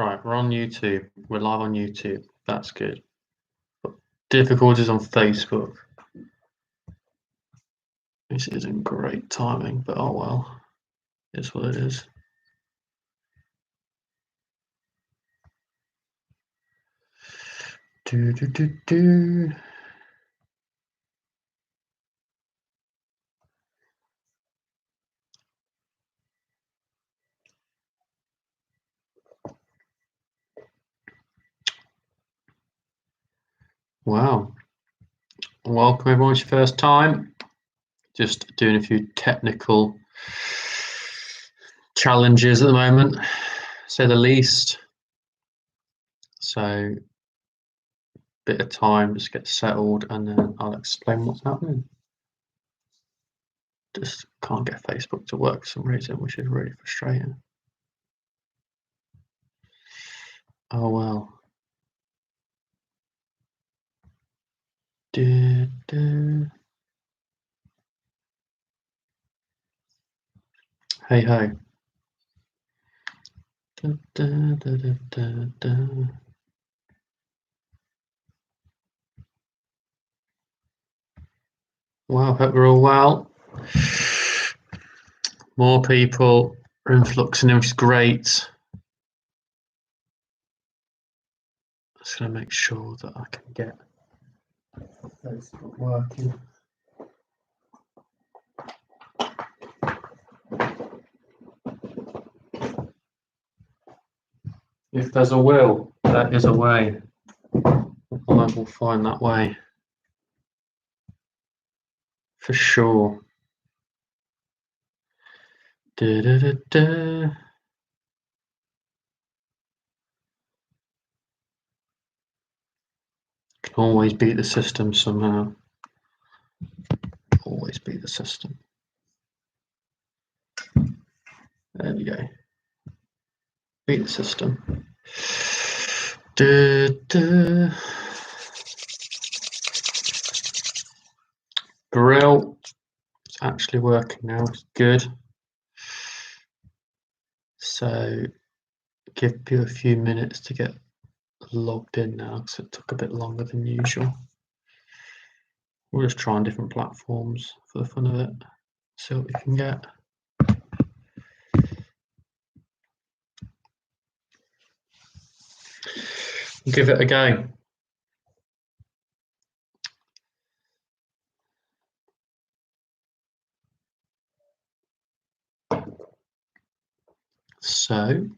Right, we're on YouTube. We're live on YouTube. That's good. But difficulties on Facebook. This isn't great timing, but oh well. It's what it is. Do do do do. Wow. Welcome everyone, it's your first time. Just doing a few technical challenges at the moment, say the least. So bit of time, just get settled and then I'll explain what's happening. Just can't get Facebook to work for some reason, which is really frustrating. Oh well. Du, du. Hey ho. Da, da, da, da, da, da. Wow, hope we're all well. More people are influxing in, which is great. I'm just going to make sure that I can get this working. If there's a will, there is a way. I will find that way. For sure. Da, da, da, da. Can always beat the system somehow. Always beat the system. There we go. Beat the system. Da, da. Brill. It's actually working now. It's good. So give you a few minutes to get logged in now because it took a bit longer than usual. We're just trying different platforms for the fun of it. See what we can get. Give it a go. So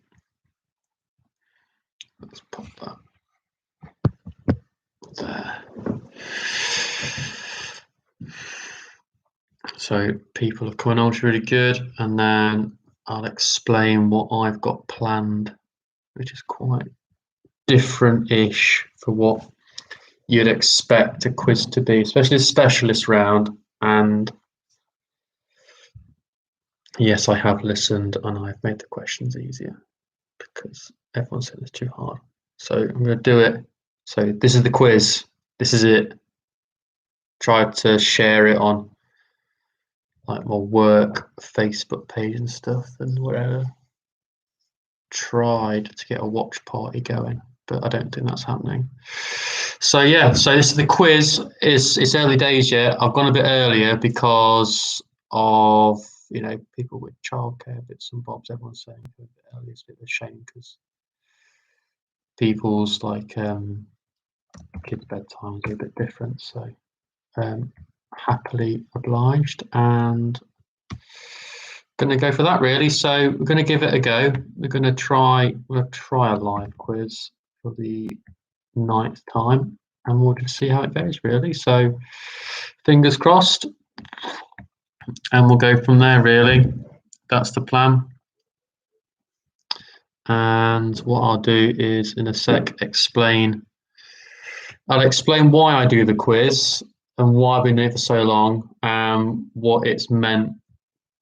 let's pop that there. So people are coming on, which is really good, and then I'll explain what I've got planned, which is quite different-ish for what you'd expect a quiz to be, especially a specialist round. And yes, I have listened and I've made the questions easier because everyone said it's too hard. So I'm going to do it. So this is the quiz. This is it. Tried to share it on like my work Facebook page and stuff and whatever. Tried to get a watch party going, but I don't think that's happening. So yeah, so this is the quiz. It's early days yet. I've gone a bit earlier because of people with childcare bits and bobs. Everyone's saying a bit early. It's a bit of a shame because people's kids' bedtimes are a bit different. So happily obliged and going to go for that really. So we're going to give it a go. We're going to try a live quiz for the 9th time and we'll just see how it goes really. So fingers crossed and we'll go from there really. That's the plan. And what I'll do is in a sec I'll explain why I do the quiz and why I've been doing it for so long and what it's meant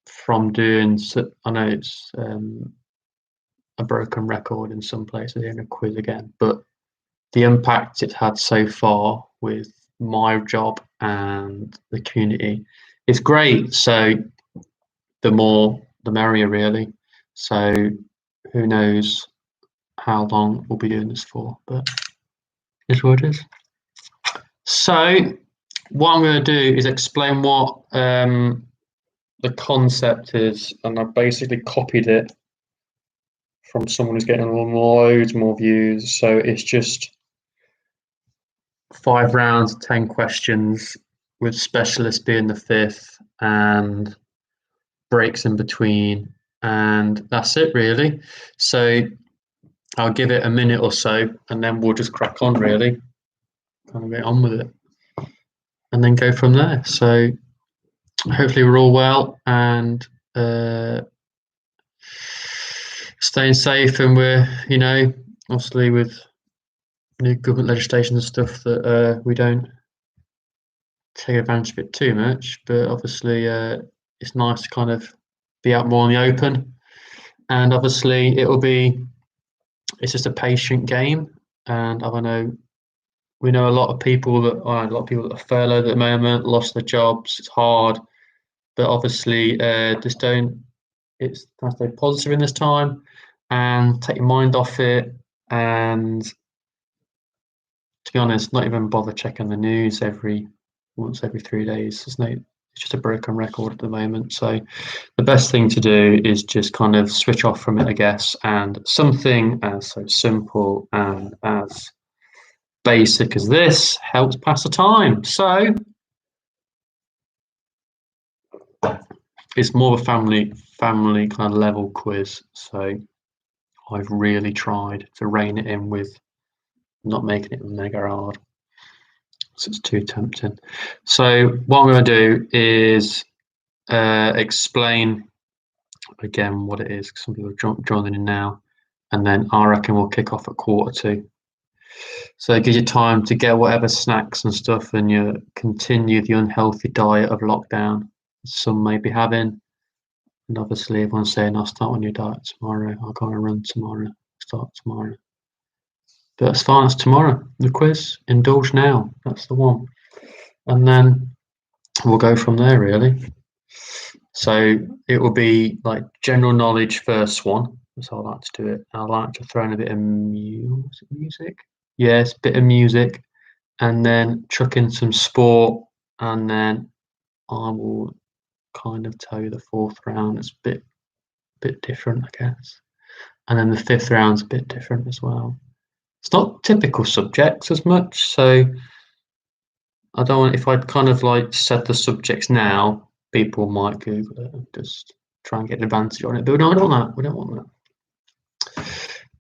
from doing. So I know it's a broken record in some places in a quiz again, but the impact it's had so far with my job and the community is great. So the more the merrier really. So who knows how long we'll be doing this for, but it's what it is. So what I'm going to do is explain what the concept is, and I've basically copied it from someone who's getting loads more views. So it's just 5 rounds, 10 questions, with specialists being the 5th, and breaks in between, and that's it really. So I'll give it a minute or so, and then we'll just crack on really, kind of get on with it, and then go from there. So hopefully we're all well and staying safe, and we're, obviously with new government legislation and stuff, that we don't take advantage of it too much. But obviously it's nice to kind of be out more in the open, and obviously it's just a patient game. And I know we know a lot of people that are furloughed at the moment, lost their jobs. It's hard, but obviously just don't. It's try to stay positive in this time and take your mind off it. And to be honest, not even bother checking the news once every 3 days. It's just a broken record at the moment. So the best thing to do is just kind of switch off from it, I guess. And something as so simple and as basic as this helps pass the time. So it's more of a family kind of level quiz. So I've really tried to rein it in with not making it mega hard, so it's too tempting. So what I'm going to do is explain again what it is. Some people are joining in now, and then I reckon we'll kick off at 1:45. So it gives you time to get whatever snacks and stuff, and you continue the unhealthy diet of lockdown some may be having. And obviously everyone's saying, I'll start on your diet tomorrow, I'll go on a run tomorrow, start tomorrow. But that's fine, it's tomorrow. The quiz, indulge now, that's the one. And then we'll go from there really. So it will be like general knowledge first one. That's how I like to do it. I like to throw in a bit of music. Yes, bit of music, and then chuck in some sport, and then I will kind of tell you the 4th round. It's a bit different, I guess. And then the 5th round's a bit different as well. It's not typical subjects as much, so I don't want, if I'd kind of like said the subjects now, people might Google it and just try and get an advantage on it. But we don't want that. We don't want that.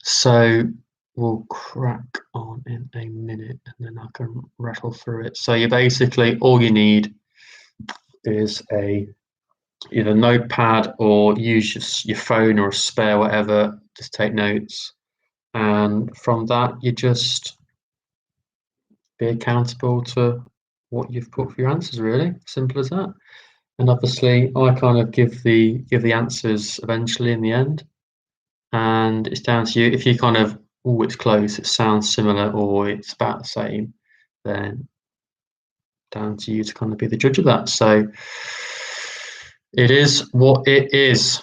So we'll crack on in a minute, and then I can rattle through it. So you basically, all you need is either notepad, or use your phone or a spare, whatever, just take notes. And from that, you just be accountable to what you've put for your answers, really. Simple as that. And obviously I kind of give the answers eventually in the end, and it's down to you. If you kind of, oh, it's close, it sounds similar, or it's about the same, then down to you to kind of be the judge of that. So it is what it is.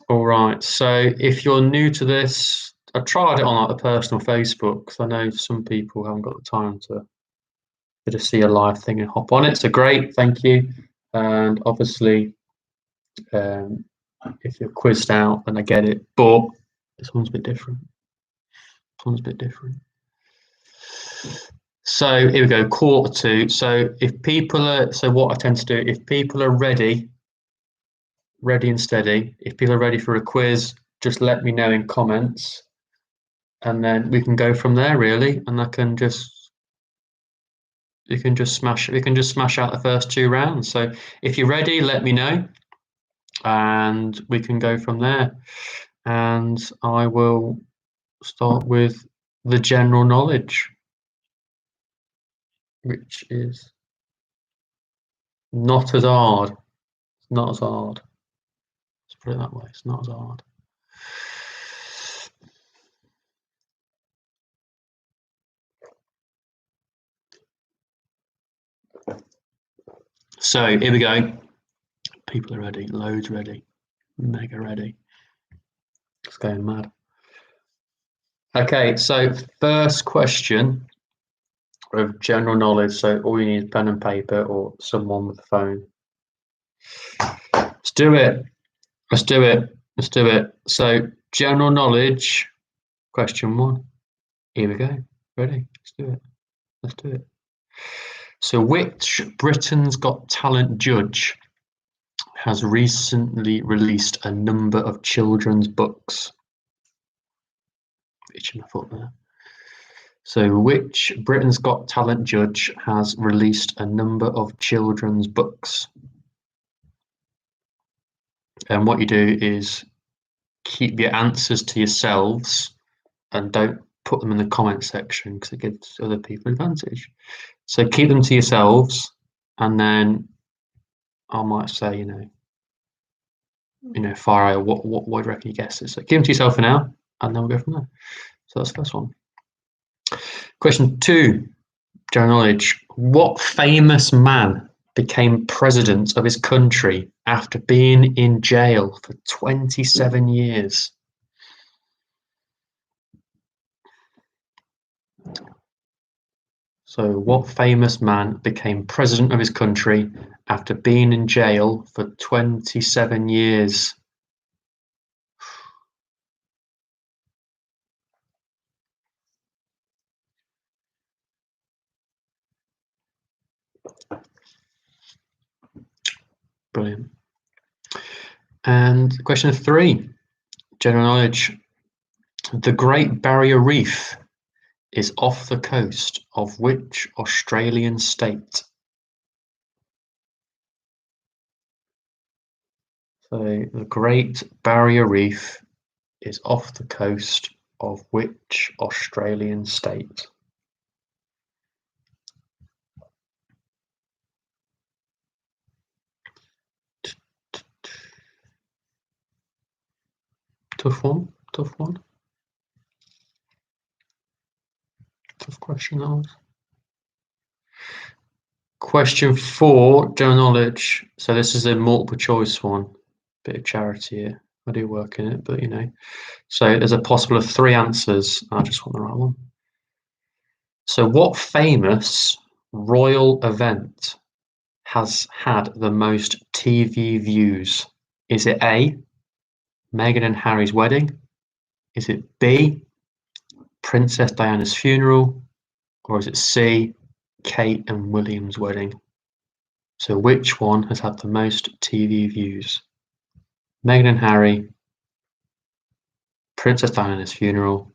All right, so if you're new to this, I tried it on like the personal Facebook, because I know some people haven't got the time to see a live thing and hop on it. So great, thank you. And obviously, if you're quizzed out, then I get it. But this one's a bit different. This one's a bit different. So here we go, 1:45. So if people are, so what I tend to do, if people are ready and steady, if people are ready for a quiz, just let me know in comments, and then we can go from there really. And we can just smash out the first 2 rounds. So if you're ready, let me know, and we can go from there. And I will start with the general knowledge, which is not as hard. It's not as hard. Let's put it that way. It's not as hard. So here we go. People are ready. Loads ready. Mega ready. It's going mad. Okay, so first question of general knowledge. So all you need is pen and paper or someone with a phone. Let's do it. Let's do it. Let's do it. So general knowledge, question one. Here we go. Ready? Let's do it. Let's do it. So which Britain's Got Talent judge has recently released a number of children's books? Itching my foot there. So which Britain's Got Talent judge has released a number of children's books? And what you do is keep your answers to yourselves and don't put them in the comment section because it gives other people advantage. So keep them to yourselves, and then I might say, fire out what do you reckon you guess it? So keep them to yourself for now, and then we'll go from there. So that's the first one. Question two, general knowledge. What famous man became president of his country after being in jail for 27 years? So what famous man became president of his country after being in jail for 27 years? Brilliant. And question three, general knowledge. The Great Barrier Reef is off the coast of which Australian state? So the Great Barrier Reef is off the coast of which Australian state? Tough one, tough one. Tough question, that was. Question four, general knowledge. So this is a multiple choice one. Bit of charity here. I do work in it, but So there's a possible of three answers. I just want the right one. So what famous royal event has had the most TV views? Is it A, Meghan and Harry's wedding? Is it B, Princess Diana's funeral? Or is it C, Kate and William's wedding? So which one has had the most TV views? Meghan and Harry, Princess Diana's funeral,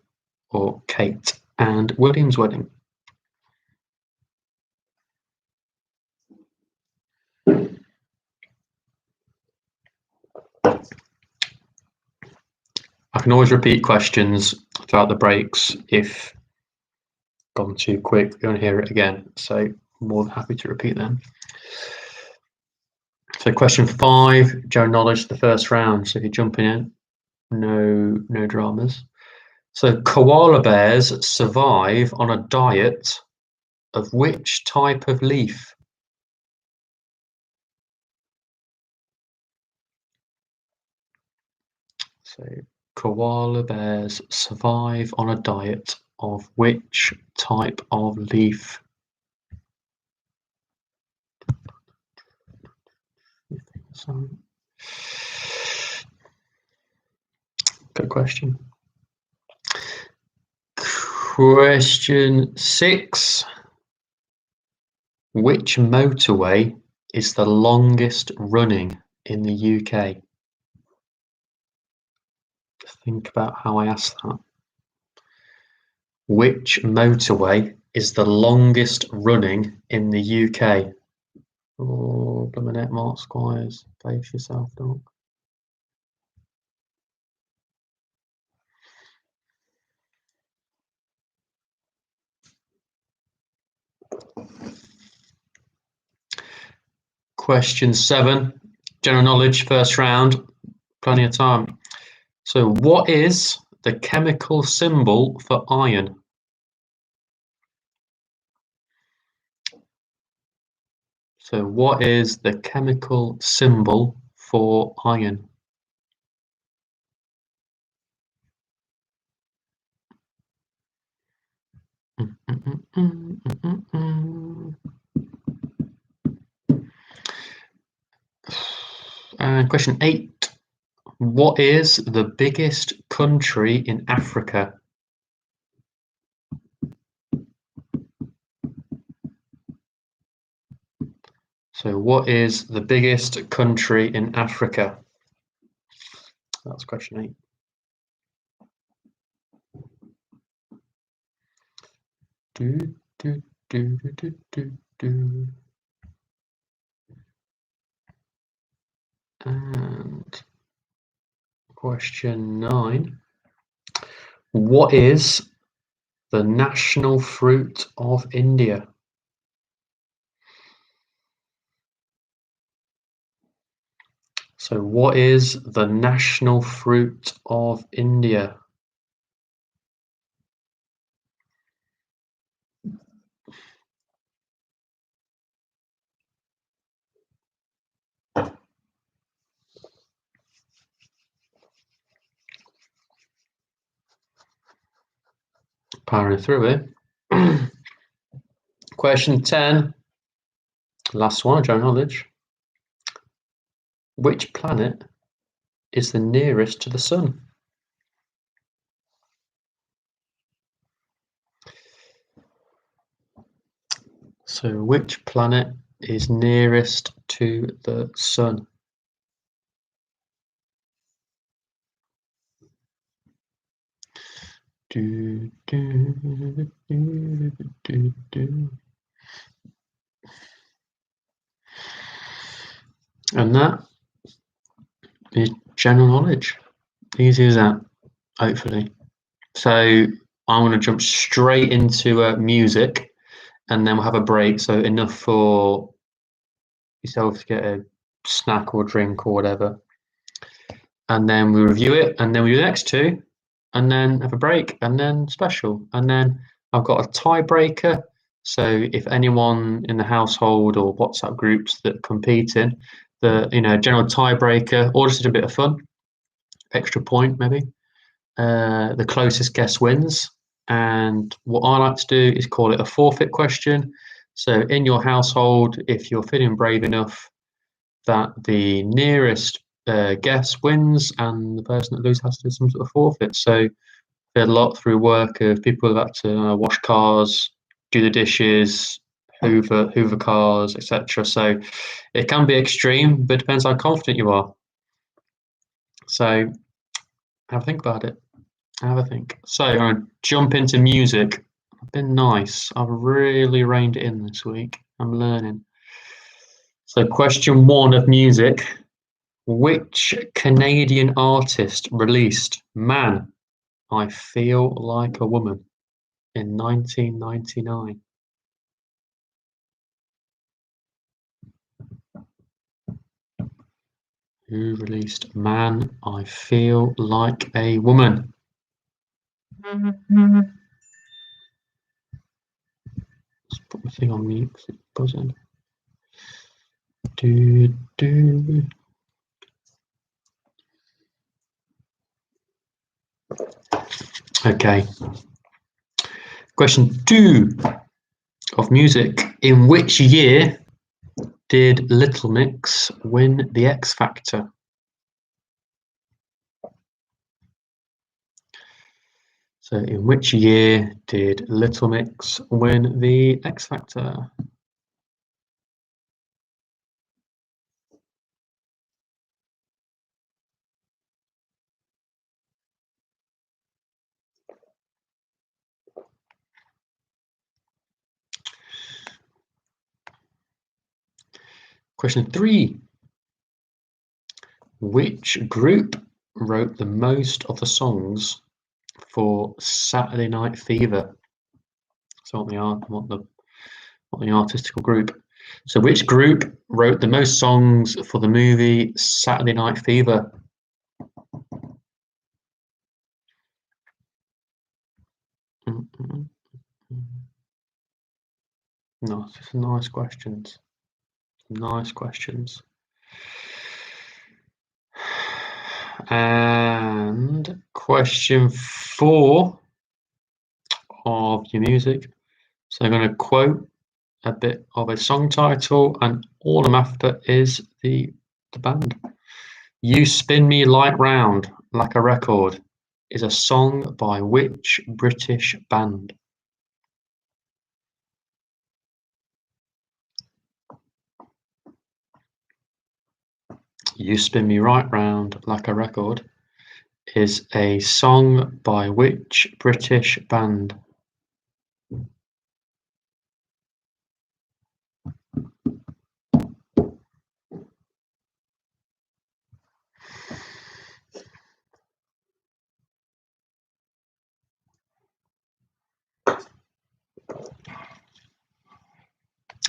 or Kate and William's wedding? I can always repeat questions throughout the breaks if gone too quick, you want to hear it again. So I'm more than happy to repeat them. So question five, general knowledge, the first round. So if you're jumping in, no dramas. So koala bears survive on a diet of which type of leaf? So koala bears survive on a diet of which type of leaf? Good question. Question six. Which motorway is the longest running in the UK? Think about how I asked that. Which motorway is the longest running in the UK? Oh, Bluminette, Mark Squires, face yourself, dog. Question seven, general knowledge, first round, plenty of time. So what is the chemical symbol for iron? So what is the chemical symbol for iron? And question 8. What is the biggest country in Africa? So what is the biggest country in Africa? That's question 8. Do, do, do, do, do, do. And question 9. What is the national fruit of India? So what is the national fruit of India? Powering through it. Question 10. Last one, general knowledge. Which planet is the nearest to the sun? So which planet is nearest to the sun? Do, do, do, do, do, do. And that is general knowledge. Easy as that, hopefully. So I'm going to jump straight into music, and then we'll have a break. So enough for yourself to get a snack or drink or whatever. And then we review it, and then we do the next two, and then have a break, and then special. And then I've got a tiebreaker. So if anyone in the household or WhatsApp groups that compete in the general tiebreaker, or just a bit of fun, extra point maybe. The closest guess wins. And what I like to do is call it a forfeit question. So in your household, if you're feeling brave enough, that the nearest guess wins, and the person that loses has to do some sort of forfeit. So we had a lot through work of people who had to wash cars, do the dishes, hoover cars, etc. So it can be extreme, but it depends how confident you are. So have a think about it. Have a think. So I'm going to jump into music. I've been nice. I've really reined it in this week. I'm learning. So question 1 of music. Which Canadian artist released Man, I Feel Like a Woman in 1999? Who released Man, I Feel Like a Woman? Let's put the thing on mute because it's buzzing. Okay. Question 2 of music. In which year did Little Mix win the X Factor? So in which year did Little Mix win the X Factor? Question 3. Which group wrote the most of the songs for Saturday Night Fever? So what the artistical group. So which group wrote the most songs for the movie Saturday Night Fever? No, it's just nice questions. Nice questions. And question 4 of your music. So I'm going to quote a bit of a song title, and all I'm after is the band. You Spin Me Like Round Like a Record is a song by which British band? You Spin Me Right Round Like a Record is a song by which British band?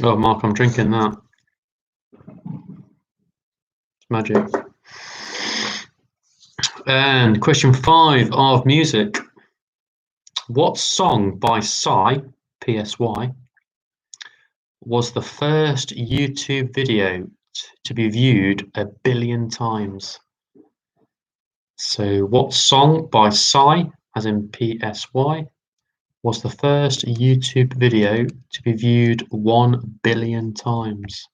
Oh, Mark, I'm drinking that. It's magic. And question 5 of music. What song by Psy, PSY, was the first YouTube video to be viewed 1 billion times? So what song by Psy, as in PSY, was the first YouTube video to be viewed 1 billion times?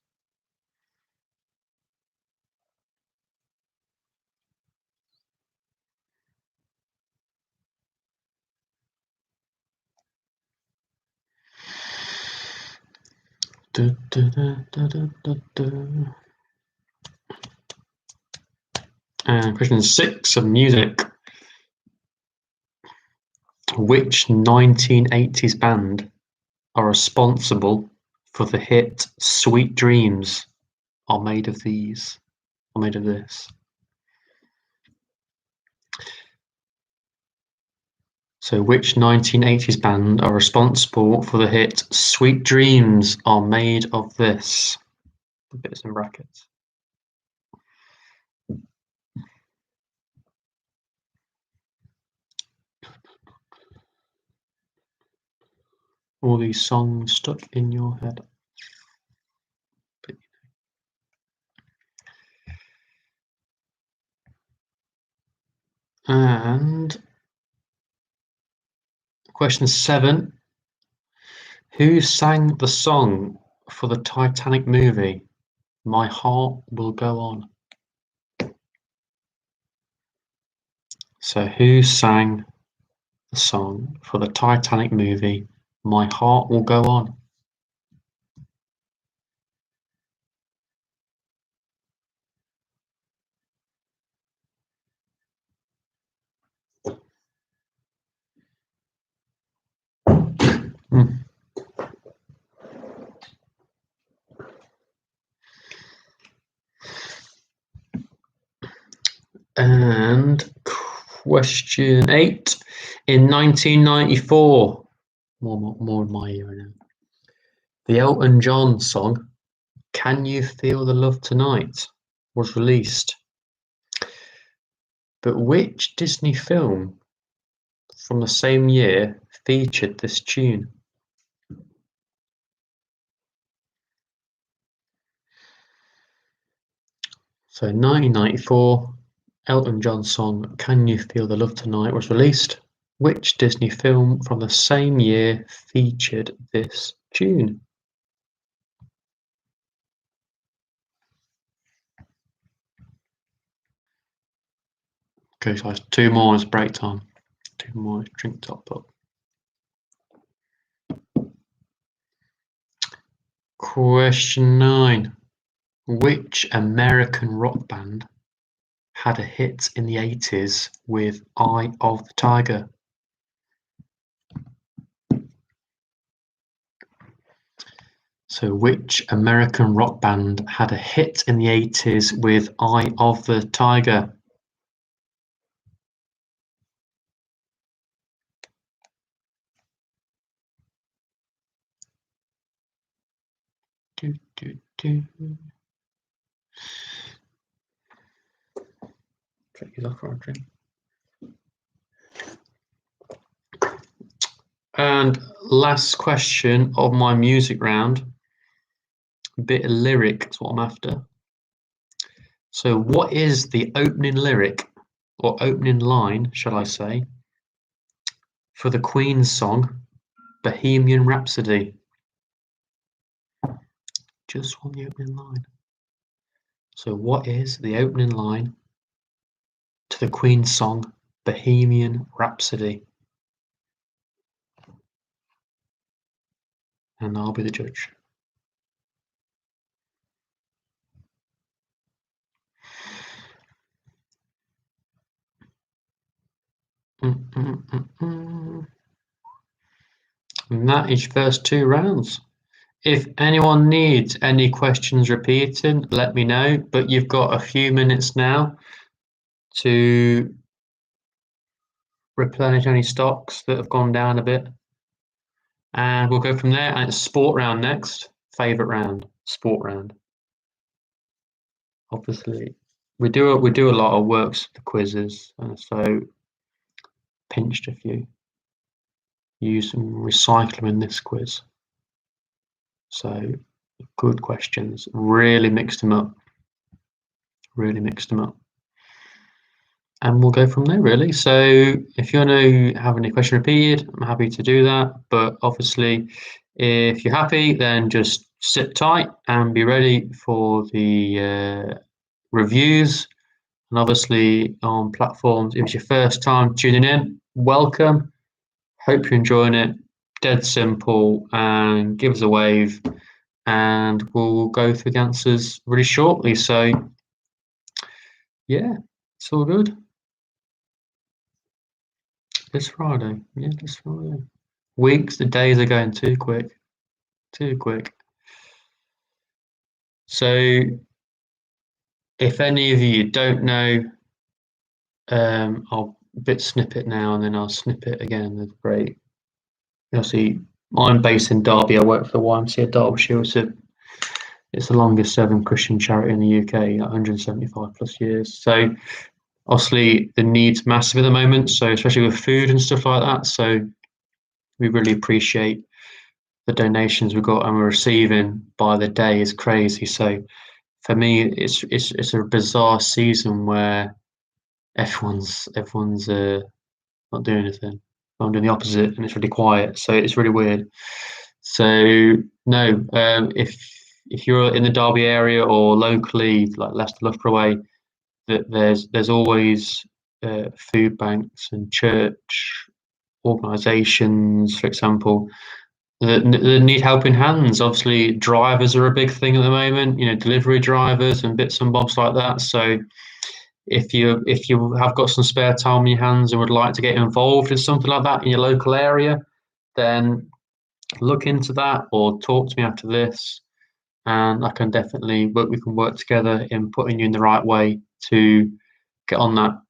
And question 6 of music. Which 1980s band are responsible for the hit Sweet Dreams Are Made of These, or Made of This? So which 1980s band are responsible for the hit Sweet Dreams Are Made of This? Bits and brackets. All these songs stuck in your head. And question 7. Who sang the song for the Titanic movie, My Heart Will Go On? So who sang the song for the Titanic movie, My Heart Will Go On? And question 8. In 1994, more in my era now, the Elton John song, Can You Feel the Love Tonight, was released. But which Disney film from the same year featured this tune? So 1994, Elton John song Can You Feel the Love Tonight was released. Which Disney film from the same year featured this tune? Okay, so it's 2 more, it's break time. 2 more, drink top up. Question 9. Which American rock band had a hit in the 80s with Eye of the Tiger? So which American rock band had a hit in the 80s with Eye of the Tiger? Take it off for a drink. And last question of my music round. A bit of lyric is what I'm after. So what is the opening lyric, or opening line, shall I say, for the Queen song, Bohemian Rhapsody. Just on the opening line. So what is the opening line to the Queen's song Bohemian Rhapsody? And I'll be the judge. And that is first 2 rounds. If anyone needs any questions repeating, let me know. But you've got a few minutes now to replenish any stocks that have gone down a bit. And we'll go from there. And it's sport round next. Favourite round, sport round. Obviously, we do a lot of works for the quizzes, so pinched a few. Use some recycling in this quiz. So good questions. Really mixed them up. And we'll go from there, really. So if you want to have any question repeated, I'm happy to do that. But obviously, if you're happy, then just sit tight and be ready for the reviews. And obviously on platforms, if it's your first time tuning in, welcome. Hope you're enjoying it. Dead simple, and give us a wave and we'll go through the answers really shortly. So yeah, it's all good. This Friday. Weeks, the days are going too quick. So if any of you don't know, I'll bit snip it now and then I'll snip it again. That's great. You'll see I'm based in Derby. I work for the YMCA Derbyshire. It's the longest serving Christian charity in the UK, 175 plus years. So obviously the need's massive at the moment, so especially with food and stuff like that. So we really appreciate the donations we've got and we're receiving by the day is crazy. So for me, it's a bizarre season where everyone's not doing anything. I'm doing the opposite, and it's really quiet. So it's really weird. So no, if you're in the Derby area or locally, like Leicester, Loughborough way, that there's always food banks and church organisations, for example, that need helping hands. Obviously, drivers are a big thing at the moment. Delivery drivers and bits and bobs like that. So if you have got some spare time in your hands and would like to get involved in something like that in your local area, then look into that or talk to me after this, and I can definitely we can work together in putting you in the right way to get on that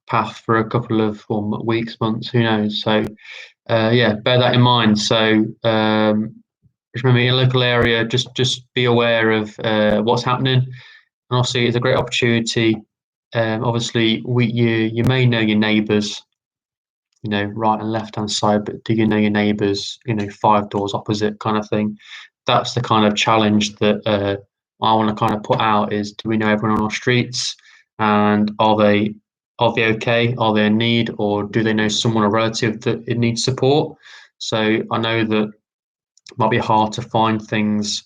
path for a couple of weeks, months, who knows. So yeah, bear that in mind. So just remember, in your local area, just be aware of what's happening, and obviously it's a great opportunity. Obviously you may know your neighbours, right and left hand side, but do you know your neighbours, 5 doors opposite, kind of thing. That's the kind of challenge that I want to kind of put out, is do we know everyone on our streets, and are they okay, are they in need, or do they know someone, a relative, that it needs support? So I know that it might be hard to find things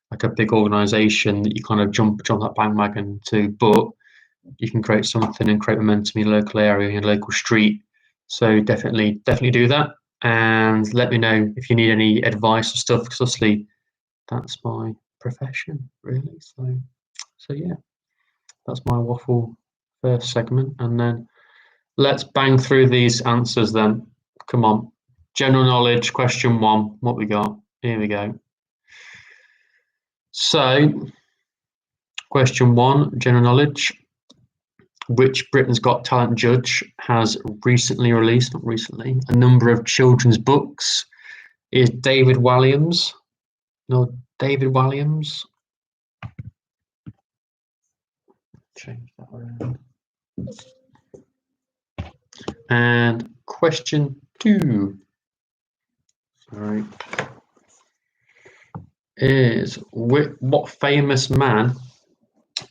like a big organisation that you kind of jump that bandwagon to, but you can create something and create momentum in your local area, in your local street. So definitely do that, and let me know if you need any advice or stuff, because obviously that's my profession, really. So yeah, that's my waffle first segment, and then let's bang through these answers then. Come on. General knowledge, question 1. What we got? Here we go. So, question 1, general knowledge. Which Britain's Got Talent judge has recently released, not recently, a number of children's books? Is David Walliams? No, David Walliams. Change that around. And question 2, sorry, is what famous man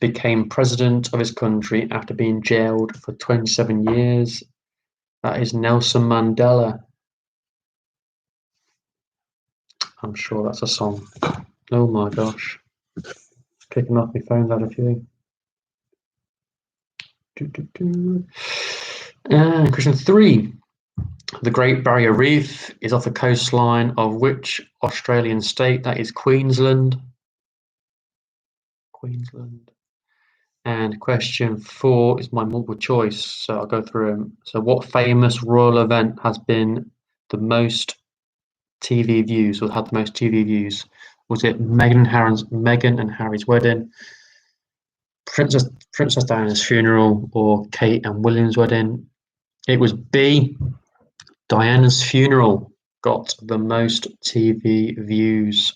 became president of his country after being jailed for 27 years? That is Nelson Mandela. I'm sure that's a song. Oh my gosh. Kicking off my phone's had a few. And question 3. The Great Barrier Reef is off the coastline of which Australian state? That is Queensland. Queensland. And question 4 is my multiple choice, so I'll go through them. So what famous royal event has been the most TV views, or had the most TV views? Was it Meghan and Harry's wedding, Princess Diana's funeral, or Kate and William's wedding? It was B. Diana's funeral got the most TV views.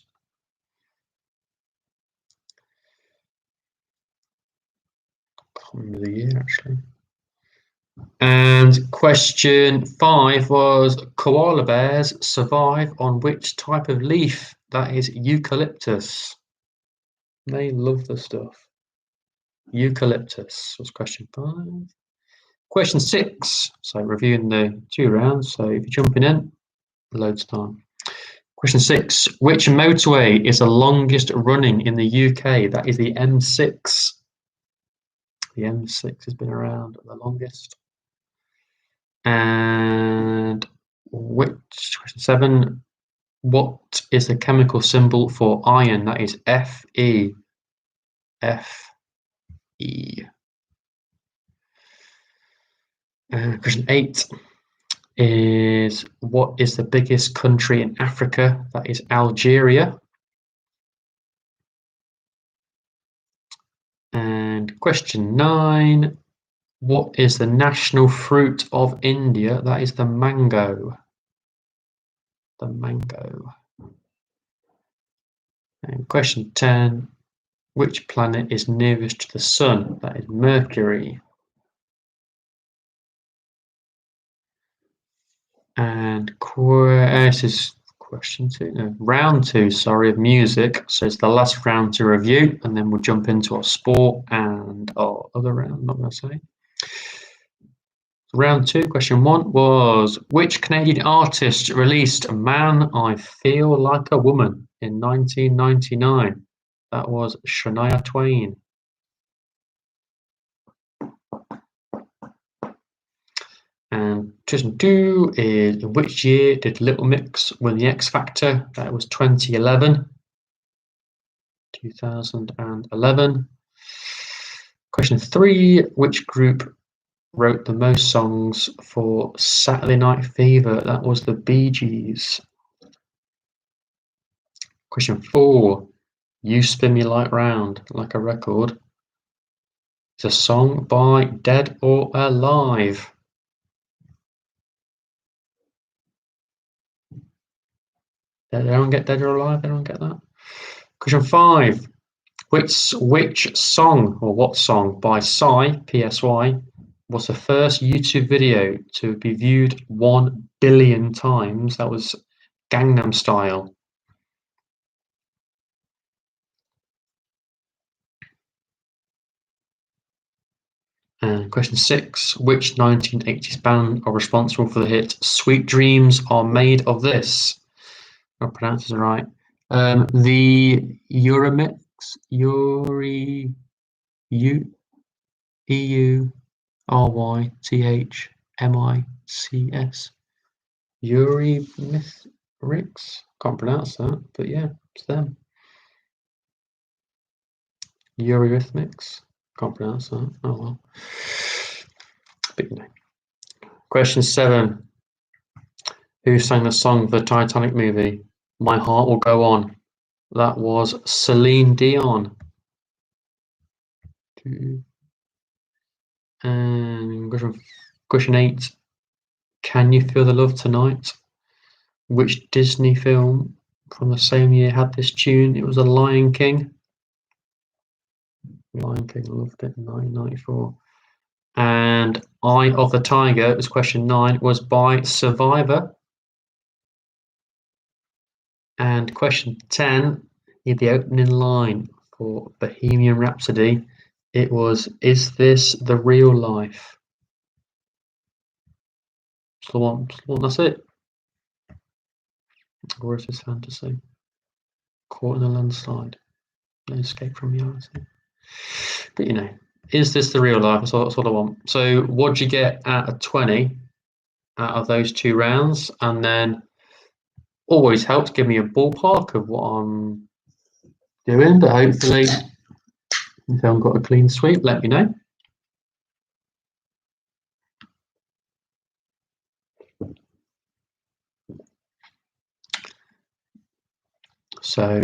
I can't remember the year actually. And question 5 was koala bears survive on which type of leaf? That is eucalyptus. They love the stuff. Eucalyptus was question 5. Question 6. So reviewing the 2 rounds. So if you're jumping in, loads of time. Question 6. Which motorway is the longest running in the UK? That is the M6. The M6 has been around the longest. And question 7. What is the chemical symbol for iron? That is Fe. Fe. Question 8 is what is the biggest country in Africa? That is Algeria. And question 9, what is the national fruit of India? That is the mango. The mango. And question 10, which planet is nearest to the sun? That is Mercury. And this is question 2, no, round 2, sorry, of music. So it's the last round to review, and then we'll jump into our sport and our other round, I'm not going to say. Round 2, question 1 was which Canadian artist released Man, I Feel Like a Woman in 1999? That was Shania Twain. And question 2 is in which year did Little Mix win the X Factor? That was 2011. 2011. Question 3, which group wrote the most songs for Saturday Night Fever? That was the Bee Gees. Question 4, You Spin Me Like Round Like a Record. It's a song by Dead or Alive. They don't get Dead or Alive, they don't get that. Question 5, which song or what song by Psy, PSY, was the first YouTube video to be viewed 1 billion times? That was Gangnam Style. And question 6, which 1980s band are responsible for the hit Sweet Dreams Are Made of This? I'll pronounce it right. The Eurythmics, Eurythmics. Eurythmics. Can't pronounce that, but yeah, it's them. Eurythmics. Can't pronounce that. Oh well. But you know. Question 7. Who sang the song for the Titanic movie? My Heart Will Go On. That was Celine Dion. And question 8. Can You Feel the Love Tonight? Which Disney film from the same year had this tune? It was The Lion King. Lion King, loved it in 1994. And Eye of the Tiger, was question 9, was by Survivor. And question 10, the opening line for Bohemian Rhapsody, it was, is this the real life? That's the one, that's it. Or is this fantasy? Caught in a landslide. No escape from reality. But is this the real life? That's what I want. So what'd you get out of 20 out of those 2 rounds? And then always helps give me a ballpark of what I'm doing, but hopefully if I haven't got a clean sweep, let me know. So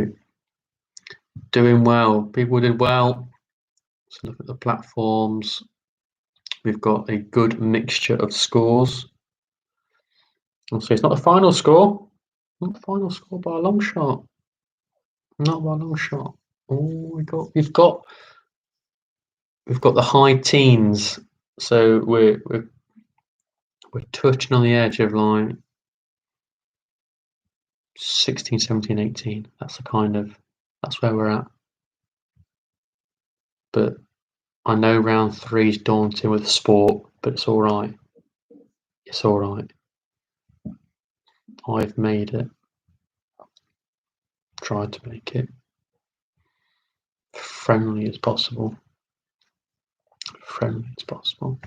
doing well. People did well. Let's look at the platforms. We've got a good mixture of scores. So it's not the final score. Not the final score by a long shot. Not by a long shot. Oh, we've got the high teens. So we're touching on the edge of like 16, 17, 18. That's where we're at. But I know round 3 is daunting with sport, but it's all right. It's all right. I've made it. Tried to make it friendly as possible. Friendly as possible.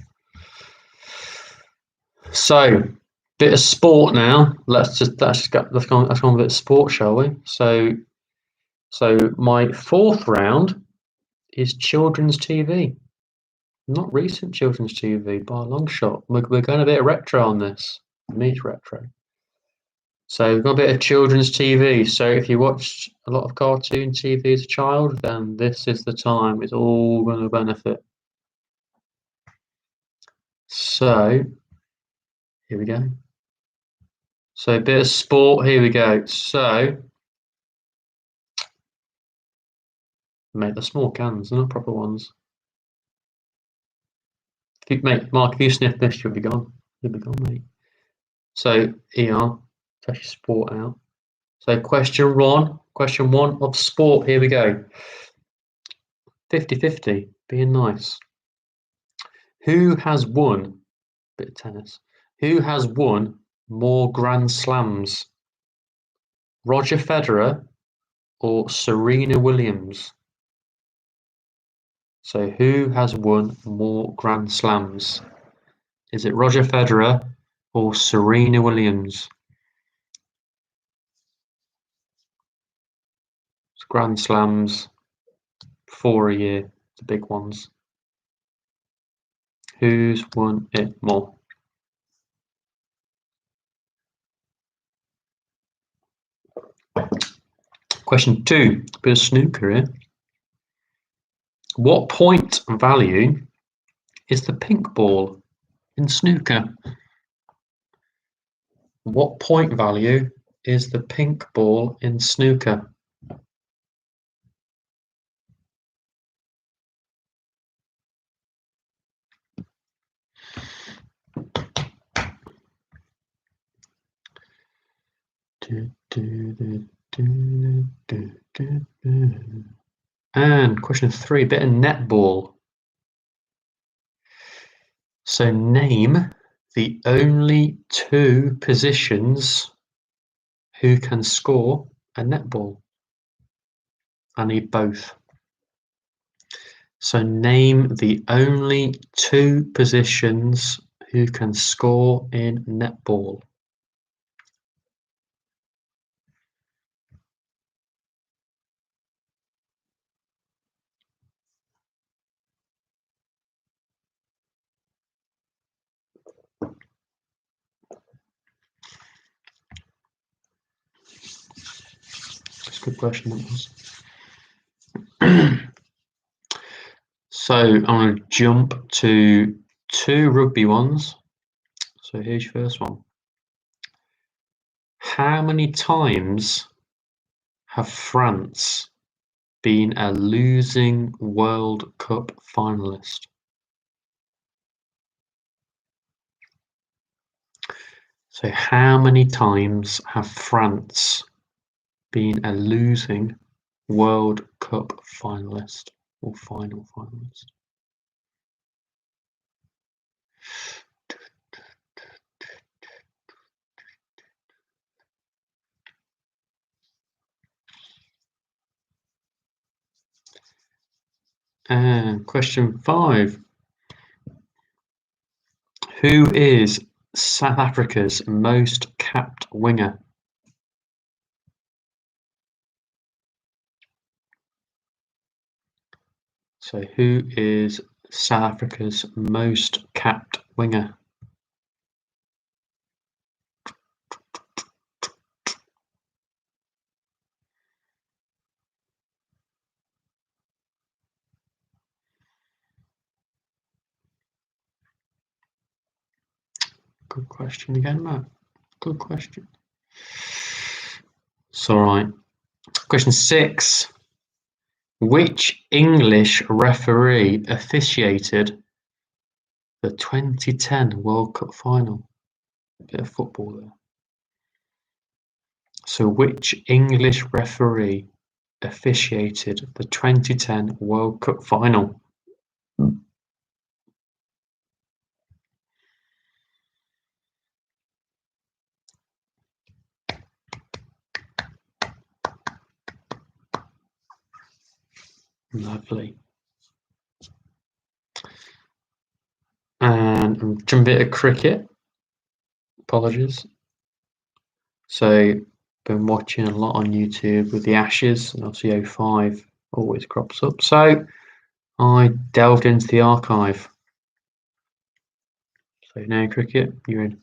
So, bit of sport now. Let's go on a bit of sport, shall we? So my 4th round is children's TV. Not recent children's TV by a long shot. We're going a bit of retro on this. For me, it's retro. So we've got a bit of children's TV. So if you watched a lot of cartoon TV as a child, then this is the time. It's all going to benefit. So here we go. So a bit of sport. Here we go. So mate, the small cans, they're not proper ones. Mark, if you sniff this, you'll be gone. You'll be gone, mate. So ER, take your sport out. So question one of sport. Here we go. 50-50, being nice. Who has won? Bit of tennis. Who has won more Grand Slams? Roger Federer or Serena Williams? So who has won more Grand Slams? Is it Roger Federer or Serena Williams? It's Grand Slams, 4 a year, the big ones. Who's won it more? Question 2, a bit of snooker here. What point value is the pink ball in snooker? What point value is the pink ball in snooker? And question 3, a bit of netball. So name the only 2 positions who can score a netball. I need both. So name the only 2 positions who can score in netball. That's a good question, that was. So I'm going to jump to 2 rugby ones. So here's your first one. How many times have France been a losing World Cup finalist? So how many times have France been a losing World Cup finalist or final finalist? And question 5. Who is South Africa's most capped winger? So who is South Africa's most capped winger? Good question again, Matt. Good question. It's all right. Question 6. Which English referee officiated the 2010 World Cup final? A bit of football there. So which English referee officiated the 2010 World Cup final? Lovely. And I'm jumping a bit of cricket. Apologies. So, been watching a lot on YouTube with the Ashes, and obviously 05 always crops up. So, I delved into the archive. So now cricket, you're in.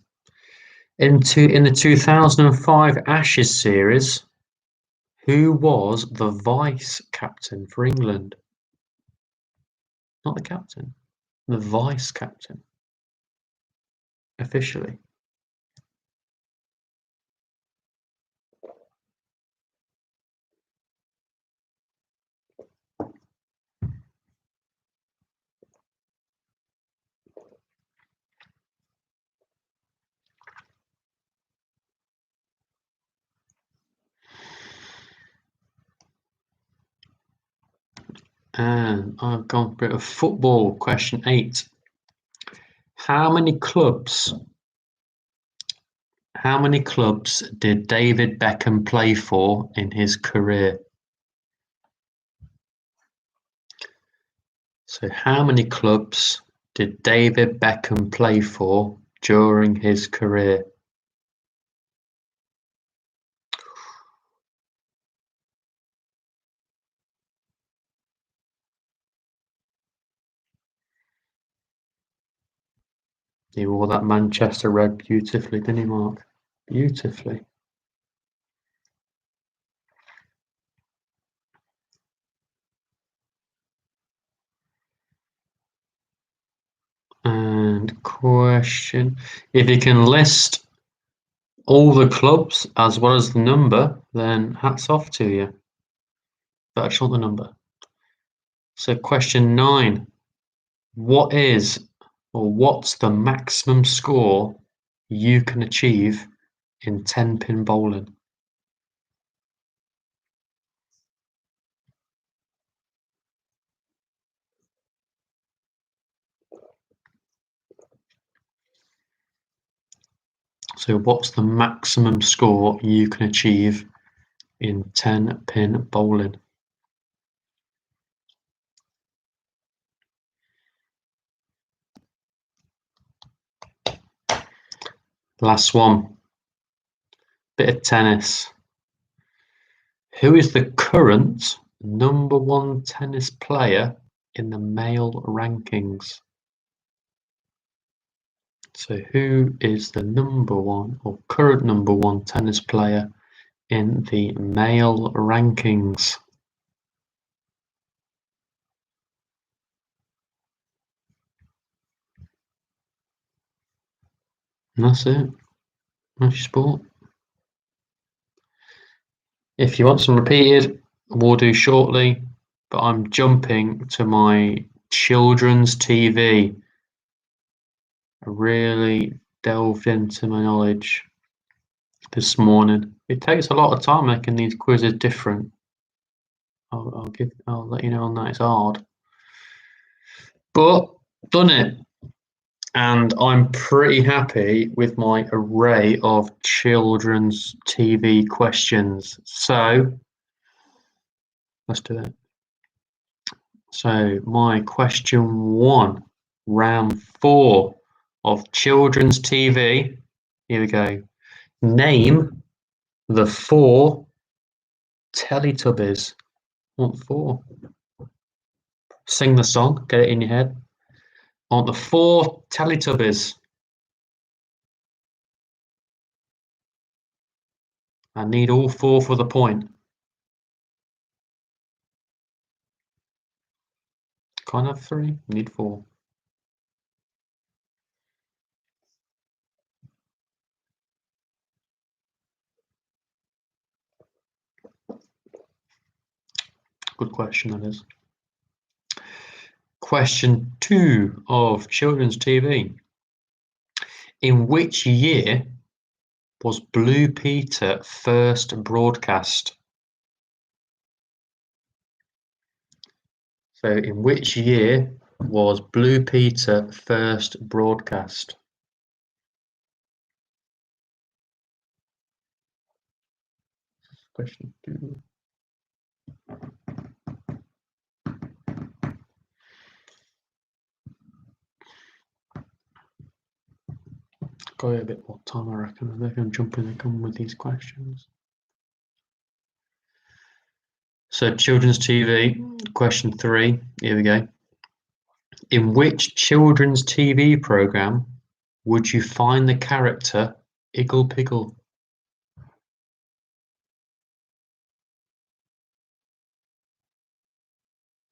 In the 2005 Ashes series, who was the vice captain for England? Not the captain, the vice captain, officially. And I've gone for a bit of football. Question 8. How many clubs did David Beckham play for in his career? So how many clubs did David Beckham play for during his career? He wore that Manchester red beautifully, didn't he, Mark? Beautifully. And question, if you can list all the clubs as well as the number, then hats off to you. But I just want the number. So question 9, what's the maximum score you can achieve in 10-pin bowling? So what's the maximum score you can achieve in 10-pin bowling? Last one. Bit of tennis. Who is the current #1 tennis player in the male rankings? So who is the #1 or current #1 tennis player in the male rankings? And that's it. That's your sport. If you want some repeated, we'll do shortly, but I'm jumping to my children's TV. I really delved into my knowledge this morning. It takes a lot of time making these quizzes different. I'll let you know on that. It's hard, but done it. And I'm pretty happy with my array of children's TV questions. So let's do it. So my question 1, round 4 of children's TV. Here we go. Name the 4 Teletubbies. What 4? Sing the song, get it in your head. On the 4 Teletubbies. I need all 4 for the point. Can't have 3, need 4. Good question, that is. Question 2 of children's TV. In which year was Blue Peter first broadcast? So in which year was Blue Peter first broadcast? Question 2. Got a bit more time, I reckon. They're going to jump in the gun with these questions. So children's TV, question 3. Here we go. In which children's TV program would you find the character Iggle-Piggle?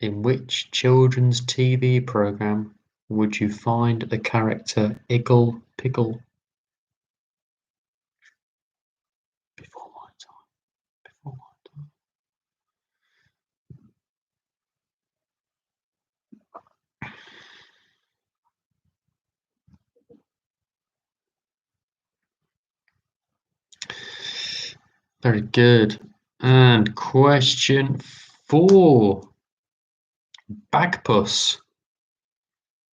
In which children's TV program would you find the character Iggle-Piggle? Before my time. Before my time. Very good. And question 4. Bagpuss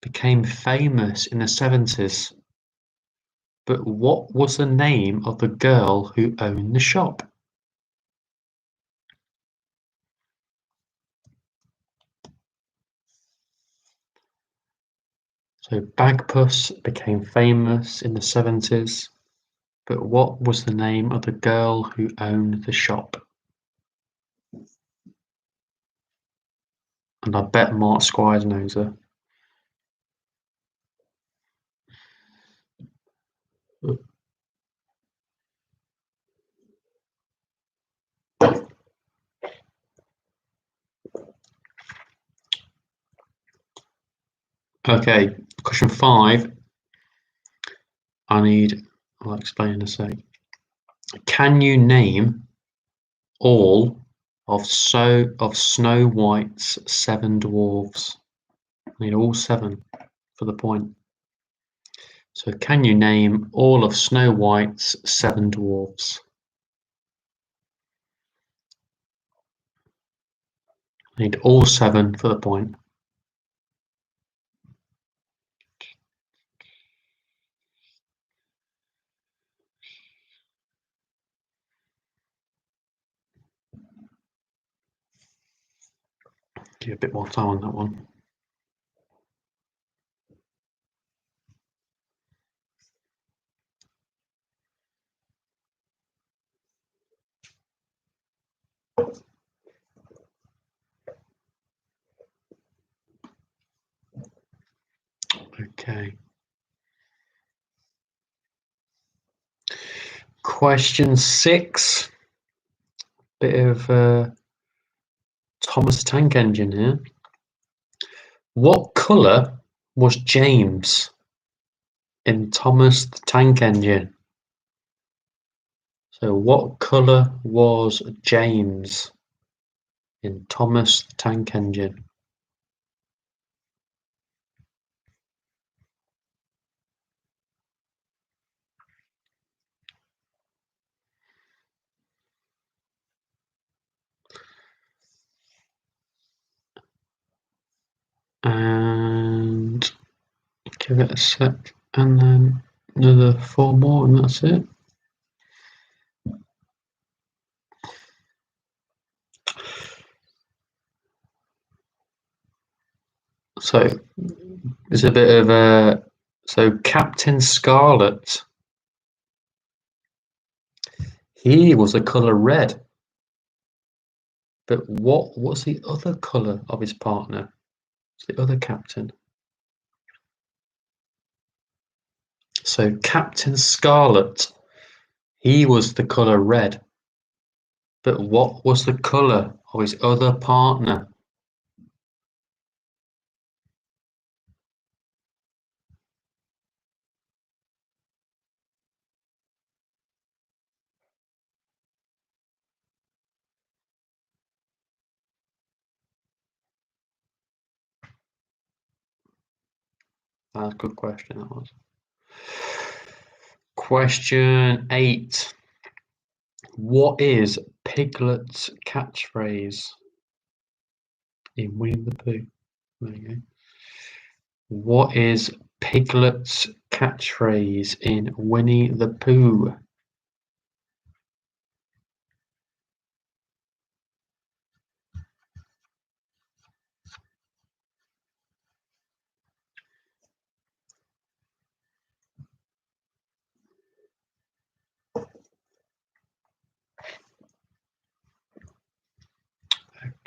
became famous in the 70s, but what was the name of the girl who owned the shop? So Bagpuss became famous in the 70s, but what was the name of the girl who owned the shop? And I bet Mark Squires knows her. Okay, question 5. I'll explain in a sec. Can you name all of Snow White's 7 dwarfs? I need all 7 for the point. So can you name all of Snow White's 7 dwarfs? I need all 7 for the point. Give you a bit more time on that one. Okay. Question 6. Bit of Thomas the Tank Engine here. What colour was James in Thomas the Tank Engine? So what colour was James in Thomas the Tank Engine? And give it a sec, and then another 4 more, and that's it. So it's a bit of a Captain Scarlet. He was the colour red. But what's the other colour of his partner? It's the other captain. So Captain Scarlet, he was the colour red. But what was the colour of his other partner? That's a good question, that was. Question 8. What is Piglet's catchphrase in Winnie the Pooh? There you go. What is Piglet's catchphrase in Winnie the Pooh?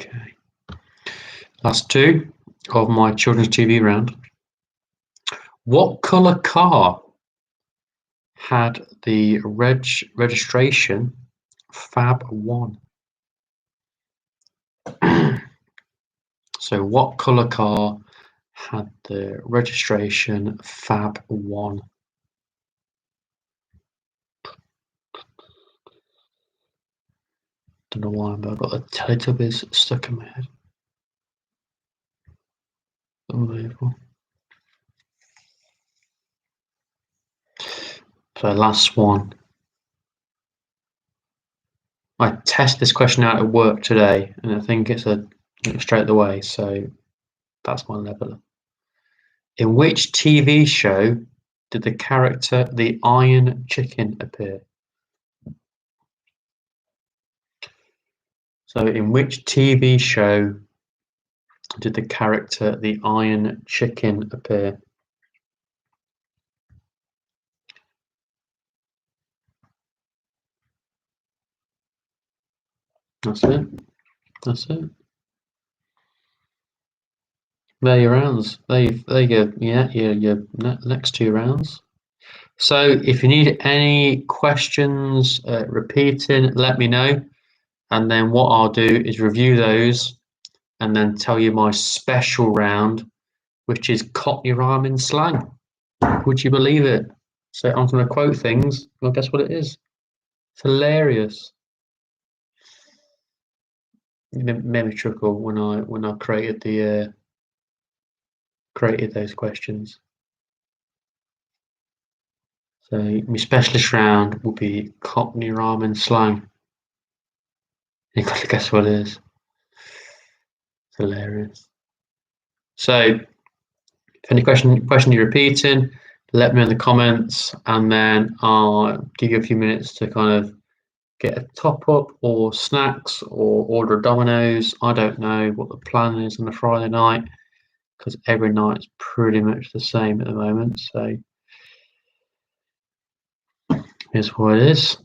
Okay. Last two of my children's TV round. What colour car had the registration Fab 1? So what colour car had the registration Fab 1? Don't know why, but I've got the Teletubbies stuck in my head. Unbelievable. So last one. I tested this question out at work today, and I think it's straight away. So that's my leveler. In which TV show did the character the Iron Chicken appear? So in which TV show did the character the Iron Chicken appear? That's it. That's it. There are your rounds. There you go. Yeah, your next two rounds. So if you need any questions repeating, let me know. And then what I'll do is review those and then tell you my special round, which is Cockney rhyming slang. Would you believe it? So I'm going to quote things. Well, guess what it is? It's hilarious. It made me chuckle when I created those questions. So my specialist round will be Cockney rhyming slang. You got to guess what it is. It's hilarious. So if any question you're repeating, let me know in the comments, and then I'll give you a few minutes to kind of get a top up or snacks or order Domino's. I don't know what the plan is on a Friday night because every night's pretty much the same at the moment. So here's what it is.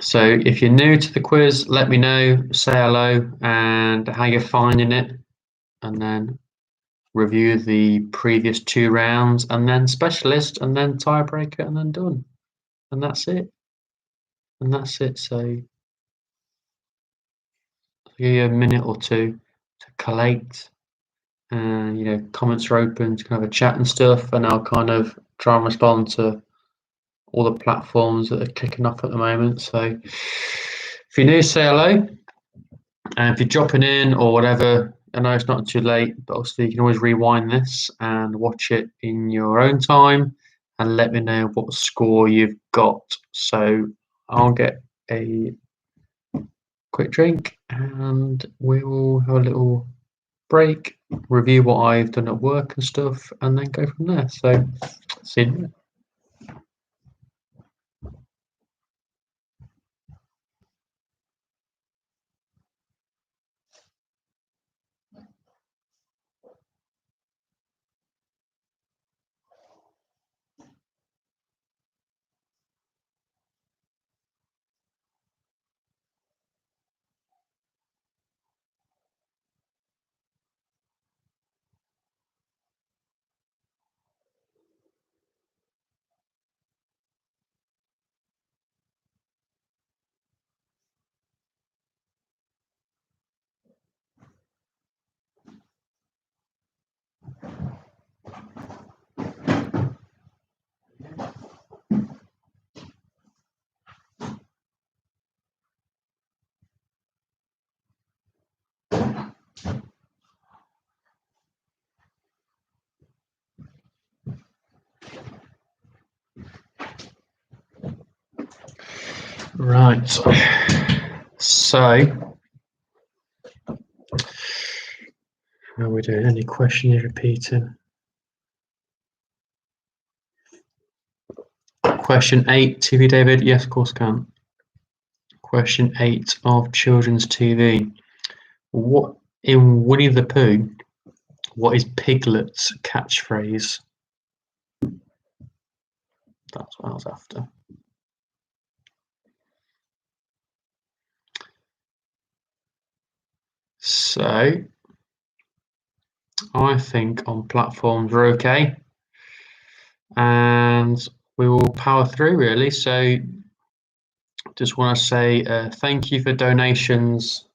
So if you're new to the quiz, let me know, say hello and how you're finding it, and then review the previous two rounds, and then specialist, and then tiebreaker, and then done. And that's it. And that's it. So I'll give you a minute or two to collate, and comments are open to kind of a chat and stuff, and I'll kind of try and respond to all the platforms that are kicking off at the moment. So if you're new, say hello. And if you're dropping in or whatever, I know it's not too late, but obviously you can always rewind this and watch it in your own time and let me know what score you've got. So I'll get a quick drink and we will have a little break, review what I've done at work and stuff, and then go from there. So see you. Right. So, how are we doing? Any question you're repeating? Question 8, TV David. Yes, of course can. Question 8 of children's TV. What in Winnie the Pooh? What is Piglet's catchphrase? That's what I was after. So, I think on platforms we're okay, and we will power through really. So, just want to say thank you for donations,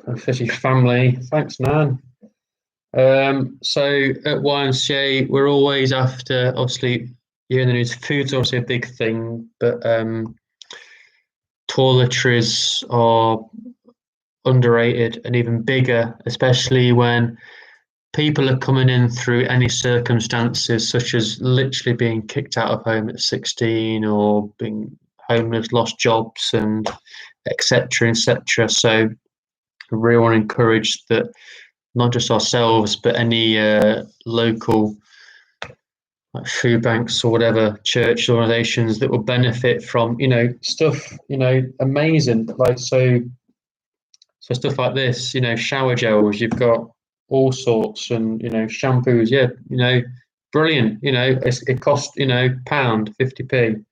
especially family. Thanks, Nan. So at YMCA, we're always after, obviously, you're in the news. Food's obviously a big thing, but toiletries are underrated and even bigger, especially when people are coming in through any circumstances, such as literally being kicked out of home at 16 or being homeless, lost jobs, and etc. etc. So I really want to encourage that not just ourselves, but any local like food banks or whatever church organizations that will benefit from stuff amazing, like so stuff like this, shower gels, you've got all sorts, and shampoos, brilliant. It costs pound 50p,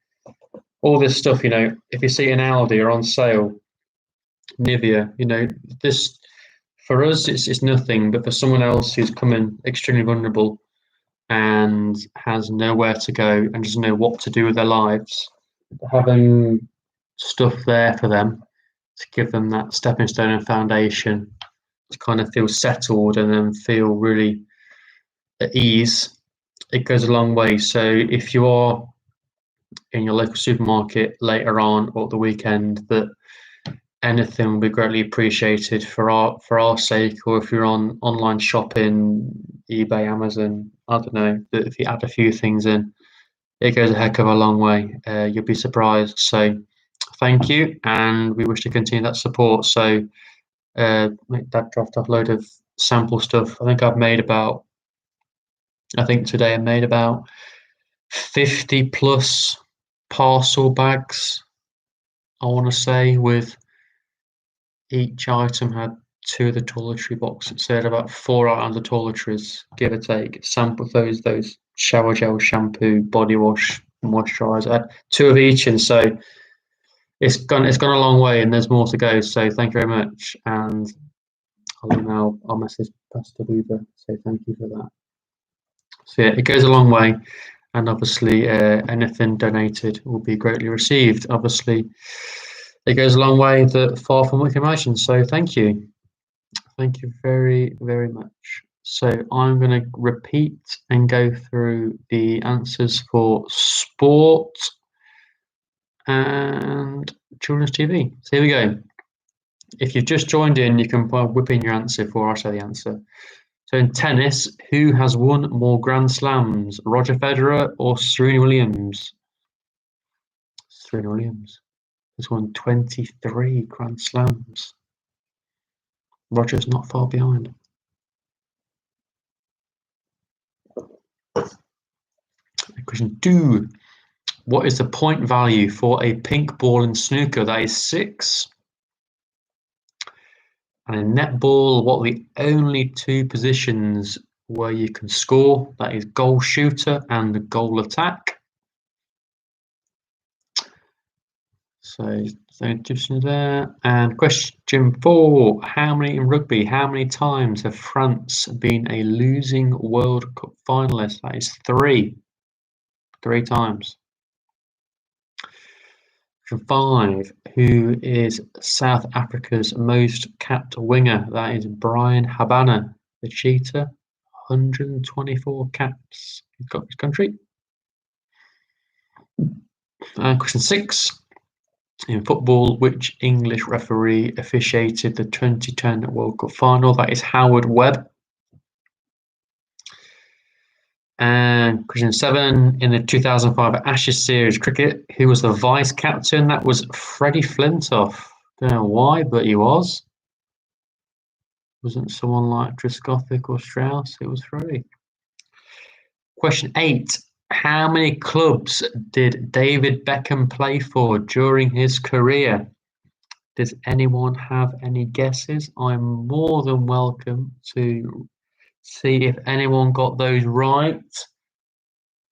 all this stuff. If you see an Aldi or on sale, Nivea, this for us it's nothing, but for someone else who's coming extremely vulnerable and has nowhere to go and doesn't know what to do with their lives, having stuff there for them to give them that stepping stone and foundation to kind of feel settled and then feel really at ease, it goes a long way. So if you are in your local supermarket later on or the weekend, that anything will be greatly appreciated for our sake. Or if you're on online shopping, eBay, Amazon, I don't know, that if you add a few things in, it goes a heck of a long way. You'll be surprised. So thank you, and we wish to continue that support. So Dad dropped off a load of sample stuff. I think today I made about 50 plus parcel bags, I want to say, with each item had 2 of the toiletry boxes. So I had about 4 items of toiletries, give or take. Sample those shower gel, shampoo, body wash, moisturizer. I had 2 of each, and so it's gone a long way, and there's more to go. So thank you very much, and I'll message Pastor Weaver, say thank you for that. So yeah, it goes a long way, and obviously anything donated will be greatly received. Obviously, it goes a long way, that far from what you can imagine. So thank you very, very much. So I'm going to repeat and go through the answers for sport and children's TV. So here we go. If you've just joined in, you can whip in your answer before I say the answer. So in tennis, who has won more Grand Slams, Roger Federer or Serena Williams? Serena Williams has won 23 Grand Slams. Roger's not far behind. Question 2. What is the point value for a pink ball in snooker? That is 6. And in netball, what are the only 2 positions where you can score? That is goal shooter and goal attack. So just there. And question 4, how many times have France been a losing World Cup finalist? That is 3. 3 times. Question 5, who is South Africa's most capped winger? That is Brian Habana, the cheetah. 124 caps he's got his country. Question 6, in football, which English referee officiated the 2010 World Cup final? That is Howard Webb. And question 7, in the 2005 Ashes series cricket, who was the vice captain? That was Freddie Flintoff. Don't know why, but he was. Wasn't someone like Trescothick or Strauss, it was Freddie. Question 8, how many clubs did David Beckham play for during his career? Does anyone have any guesses? I'm more than welcome to see if anyone got those right.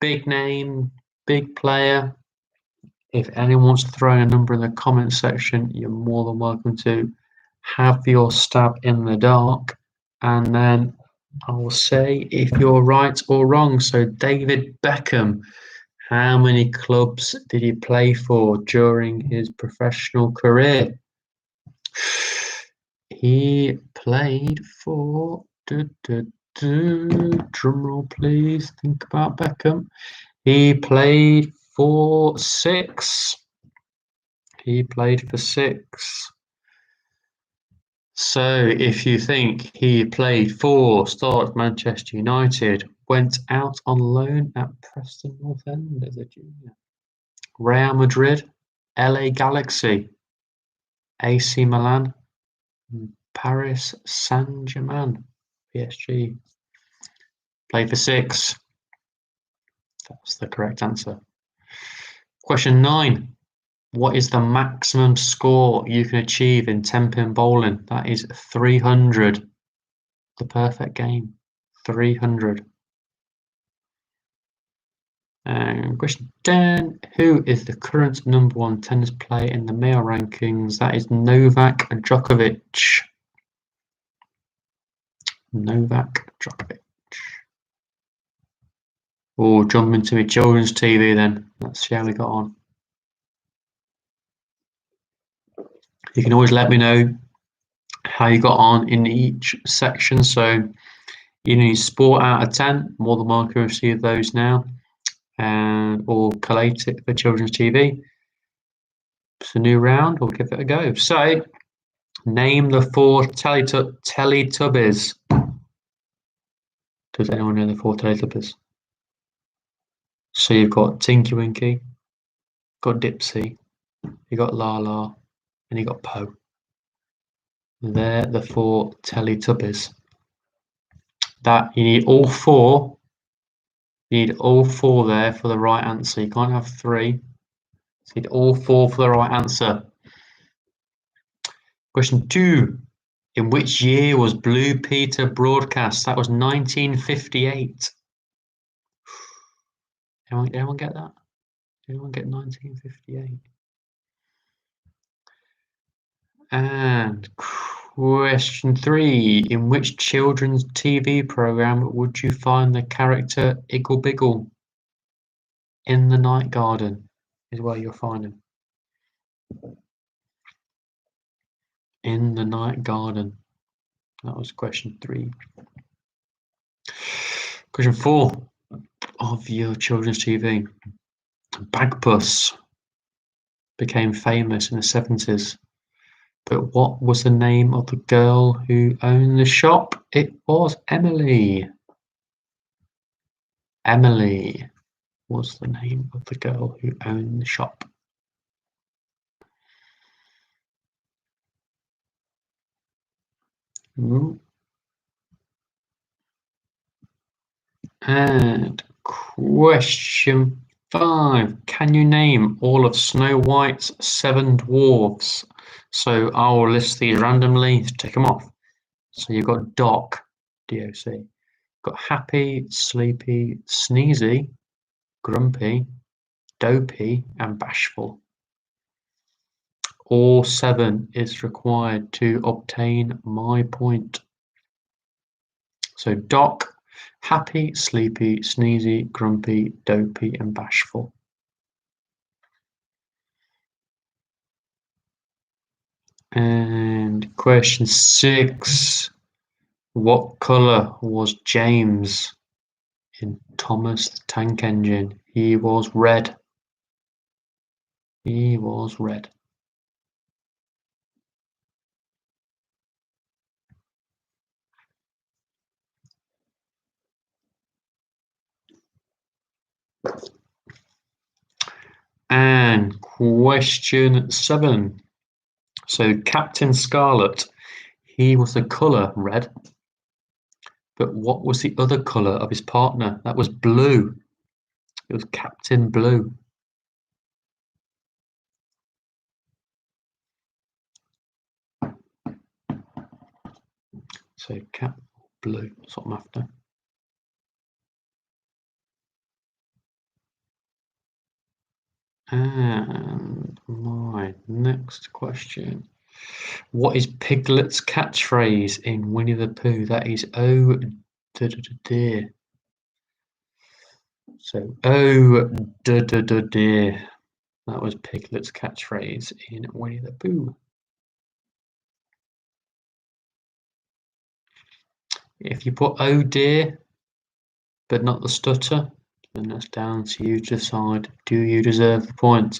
Big name, big player. If anyone wants to throw in a number in the comment section, you're more than welcome to have your stab in the dark. And then I will say if you're right or wrong. So David Beckham, how many clubs did he play for during his professional career? He played for, drumroll please, think about Beckham. He played for 6. He played for 6. So if you think he played for, started Manchester United, went out on loan at Preston North End as a junior, Real Madrid, LA Galaxy, AC Milan, Paris Saint-Germain, PSG. Played for 6. That's the correct answer. Question 9. What is the maximum score you can achieve in 10-pin bowling? That is 300. The perfect game. 300. And question 10. Who is the current #1 tennis player in the male rankings? That is Novak Djokovic. Novak Djokovic. Oh, jump into my children's TV then. Let's see how we got on. You can always let me know how you got on in each section. So you need sport out of 10, more than welcome to receive those now, and or collate it for children's TV. It's a new round, we'll give it a go. So name the 4 Teletubbies. Does anyone know the 4 Teletubbies? So you've got Tinky Winky, got Dipsy, you got Laa-Laa, and you got Po. They're the 4 Teletubbies. That you need all 4. You need all 4 there for the right answer. You can't have 3. So you need all 4 for the right answer. Question 2. In which year was Blue Peter broadcast? That was 1958. Anyone get that? Anyone get 1958? And question 3. In which children's TV program would you find the character Iggle-Biggle? In the Night Garden is where you'll find him. In the Night Garden. That was question 3. Question 4 of your children's TV. Bagpuss became famous in the 70s. But what was the name of the girl who owned the shop? It was Emily. Emily was the name of the girl who owned the shop. And question 5. Can you name all of Snow White's 7 dwarfs? So I will list these randomly. Take them off. So you've got Doc, D-O-C. Got Happy, Sleepy, Sneezy, Grumpy, Dopey, and Bashful. All 7 is required to obtain my point. So Doc, Happy, Sleepy, Sneezy, Grumpy, Dopey, and Bashful. And question 6. What colour was James in Thomas the Tank Engine? He was red. He was red. And question 7. So Captain Scarlet, he was the colour red. But what was the other colour of his partner? That was blue. It was Captain Blue. So Cap Blue, that's what I'm after. And my next question. What is Piglet's catchphrase in Winnie the Pooh? That is oh dear. So oh dear. That was Piglet's catchphrase in Winnie the Pooh. If you put oh dear, but not the stutter, then that's down to you to decide. Do you deserve the point?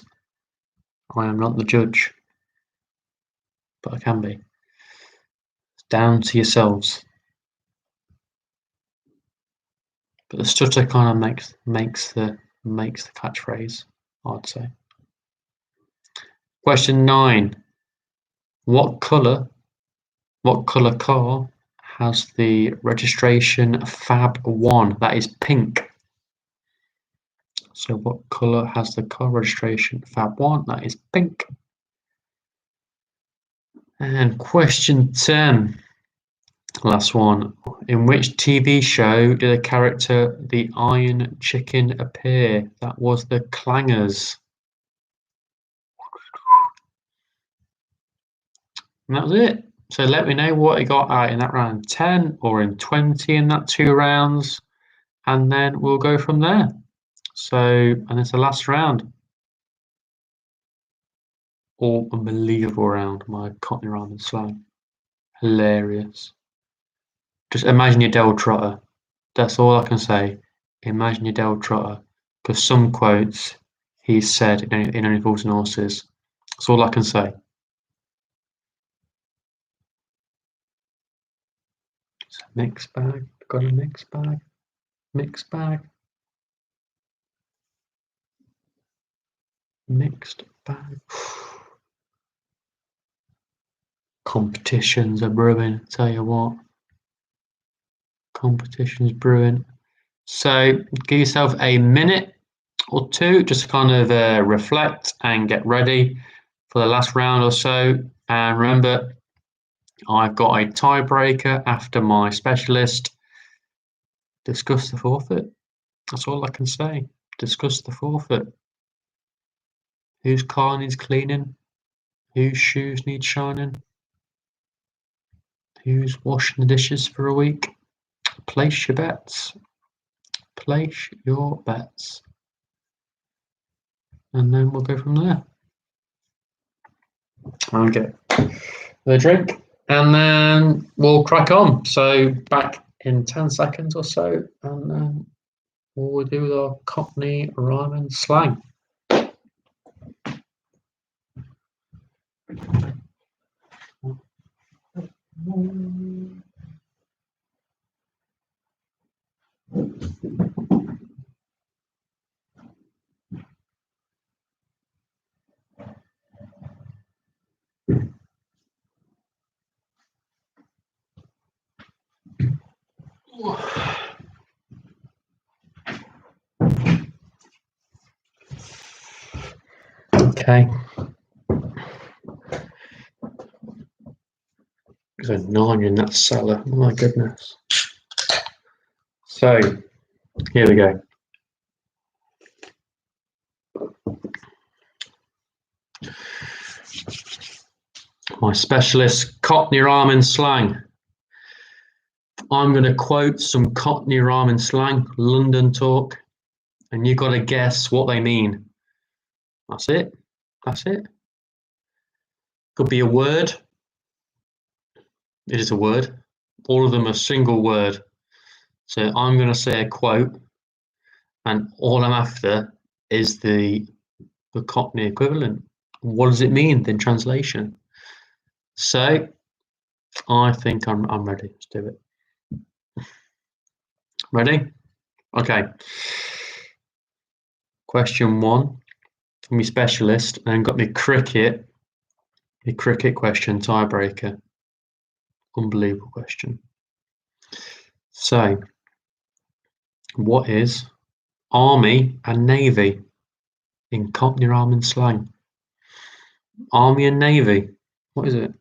I am not the judge, but I can be. It's down to yourselves. But the stutter kind of makes the catchphrase, I'd say. Question 9. What colour car has the registration Fab 1? That is pink. So what colour has the car registration Fab 1? That is pink. And question 10. Last one. In which TV show did a character, the Iron Chicken, appear? That was the Clangers. And that was it. So let me know what you got out in that round 10 or in 20 in that 2 rounds. And then we'll go from there. So, and it's the last round. All unbelievable round, my Cockney rhyme and slang. Hilarious. Just imagine your Del Trotter. That's all I can say. Imagine your Del Trotter. Because some quotes he's said in Only Fools and Horses. That's all I can say. It's a mixed bag. Got a mixed bag. Mixed bag. Mixed bag. Competitions are brewing, tell you what. Competitions brewing. So give yourself a minute or two just to kind of reflect and get ready for the last round or so. And remember, I've got a tiebreaker after my specialist. Discuss the forfeit. That's all I can say. Discuss the forfeit. Whose car needs cleaning? Whose shoes need shining? Who's washing the dishes for a week? Place your bets. Place your bets. And then we'll go from there. Okay. The drink. And then we'll crack on. So back in 10 seconds or so. And then we'll do the Cockney rhyme and slang. Okay. There's a 9 in that cellar. My goodness. So here we go. My specialist Cockney rhyme and slang. I'm going to quote some Cockney rhyme and slang, London talk, and you've got to guess what they mean. That's it. That's it. Could be a word. It is a word. All of them are single word. So I'm going to say a quote, and all I'm after is the Cockney equivalent. What does it mean in translation? So I think I'm ready. Let's do it. Ready? Okay. Question 1 from your specialist, and then got me cricket question tiebreaker. Unbelievable question. So, what is Army and Navy in Cockney rhyme and slang? Army and Navy. What is it?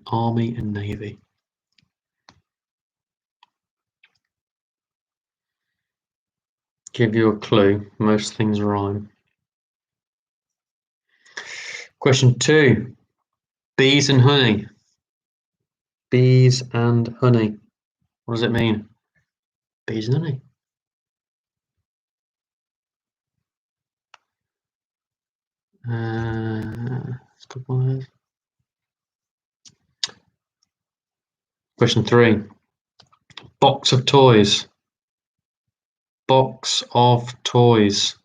Army and Navy. Give you a clue. Most things rhyme. Question 2. Bees and honey. Bees and honey. What does it mean? Bees and honey. That's a good one. Question 3. Box of toys. Box of toys.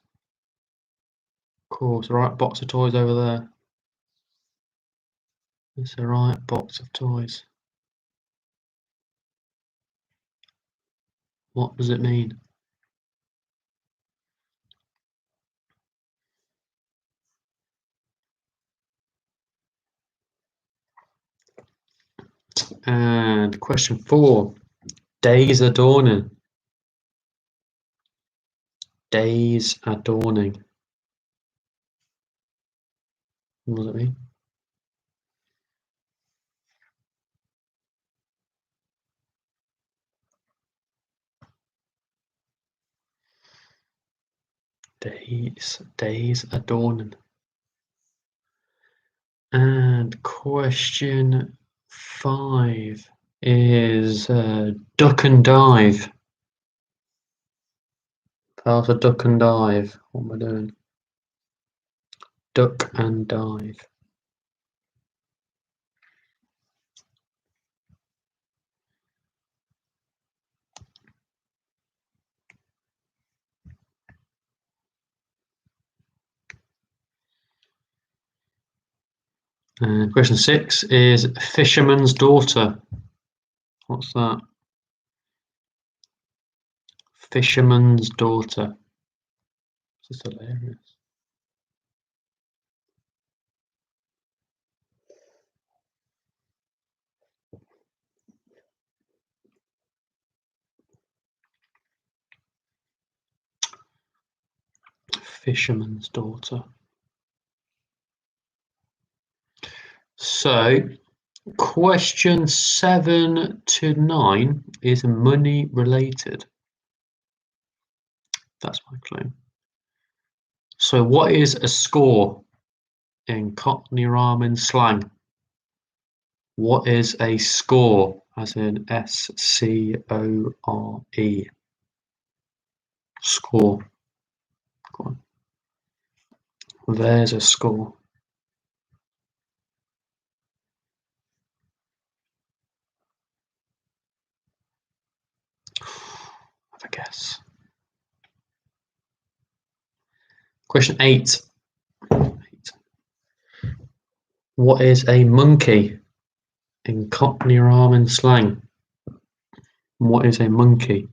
Of course, the right box of toys over there. It's the right box of toys. What does it mean? And question 4. Days are dawning. Days are dawning. What does it mean? Days are dawning. And question 5 is duck and dive. How's a duck and dive? What am I doing? Duck and dive. And question 6 is fisherman's daughter. What's that? Fisherman's daughter. This is hilarious. Fisherman's daughter. So, question 7 to 9 is money related. That's my clue. So, what is a score in Cockney rhyme and slang? What is a score, as in S-C-O-R-E? Score. Go on. There's a score. Have a guess. Question 8. What is a monkey in Cockney rhyme and slang? What is a monkey?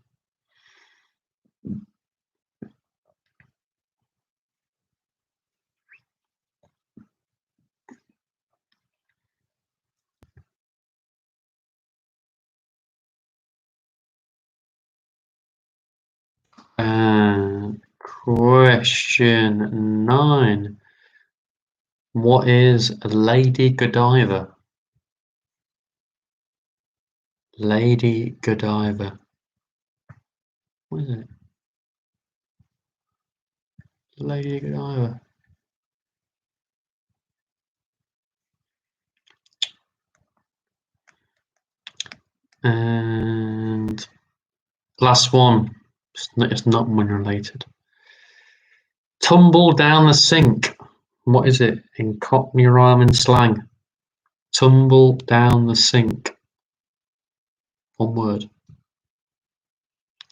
And question 9. What is Lady Godiva? Lady Godiva. What is it? Lady Godiva. And last one. It's not money related. Tumble down the sink. What is it in Cockney rhyme and slang? Tumble down the sink. One word.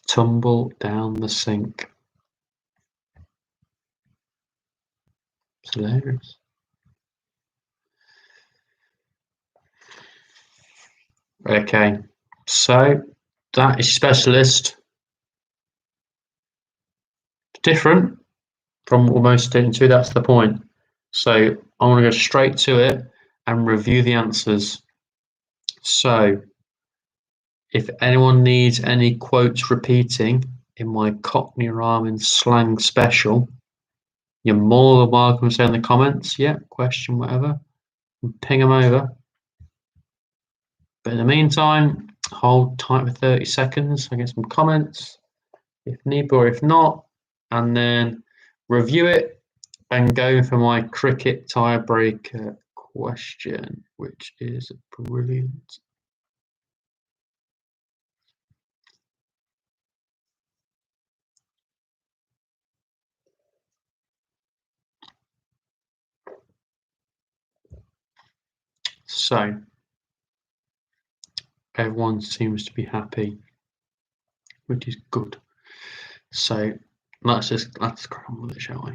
Tumble down the sink. It's hilarious. Okay, so that is specialist. Different from what most students do, that's the point. So I want to go straight to it and review the answers. So if anyone needs any quotes repeating in my Cockney Rhyming slang special, you're more than welcome to say in the comments, yeah, question, whatever, and ping them over. But in the meantime, hold tight for 30 seconds. I get some comments, if need be or if not, and then review it and go for my cricket tiebreaker question, which is brilliant. So everyone seems to be happy, which is good. So let's crack on with it, shall we?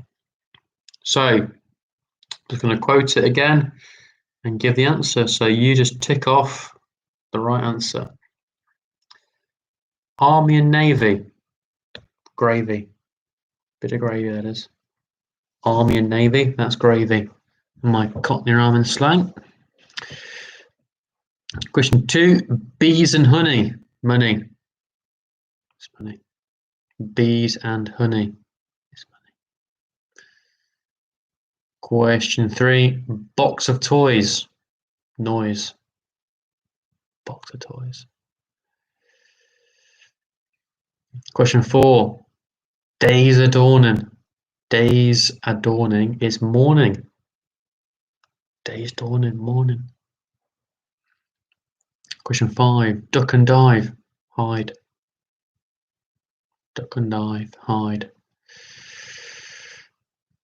So just going to quote it again and give the answer. So you just tick off the right answer. Army and Navy. Gravy. Bit of gravy, that is. Army and Navy, that's gravy. My Cockney Rhyming slang. Question 2, bees and honey. Money. It's money. Bees and honey. It's money. Question 3, box of toys. Noise. Box of toys. Question 4, days adorning. Days adorning is morning. Days dawning, morning. Question 5, duck and dive. Hide. Duck and dive, hide.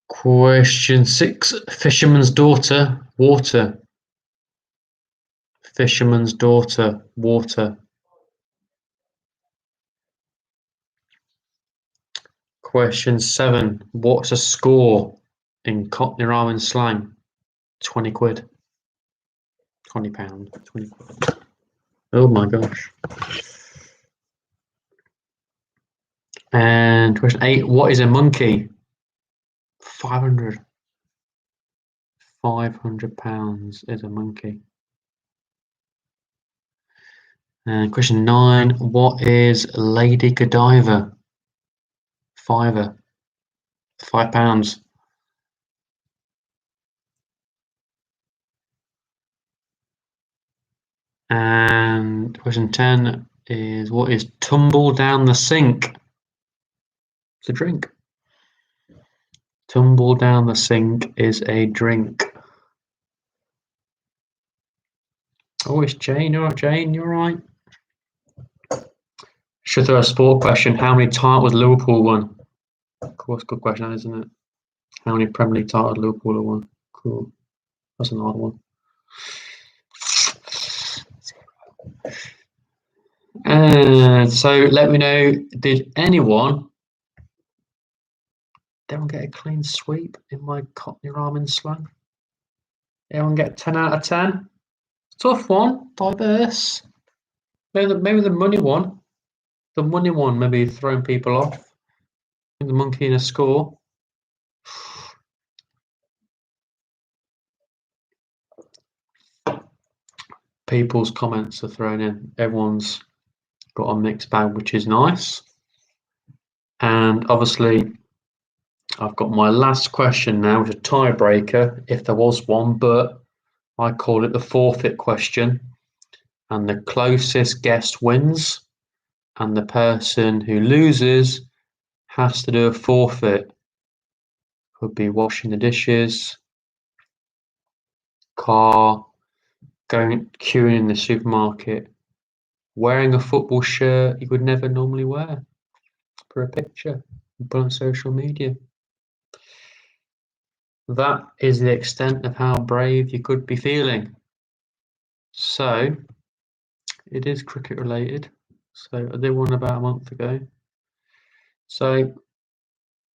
Question 6, fisherman's daughter, water. Fisherman's daughter, water. Question 7, what's a score in Cockney Rhyming slang? 20 quid. £20. 20 quid. Oh my gosh. And question 8, what is a monkey? 500. £500 is a monkey. And question 9, what is Lady Godiva? Fiver. £5. And question 10 is, what is tumble down the sink? It's a drink. Tumble down the sink is a drink. Oh, it's Jane. You're right, Jane. You're right. Should throw a sport question. How many titles Liverpool won? Of course, good question, isn't it? How many Premier League titles Liverpool have won? Cool. That's an odd one. And so let me know, did anyone get a clean sweep in my Cockney Rhyming slang? Everyone get 10 out of 10? Tough one, diverse. Maybe the money one. The money one maybe throwing people off. The monkey in a score. People's comments are thrown in. Everyone's got a mixed bag, which is nice. And obviously, I've got my last question now, which is a tiebreaker, if there was one, but I call it the forfeit question. And the closest guess wins. And the person who loses has to do a forfeit. Could be washing the dishes, car, queuing in the supermarket, wearing a football shirt you would never normally wear for a picture and put on social media. That is the extent of how brave you could be feeling. So it is cricket related. So I did one about a month ago. So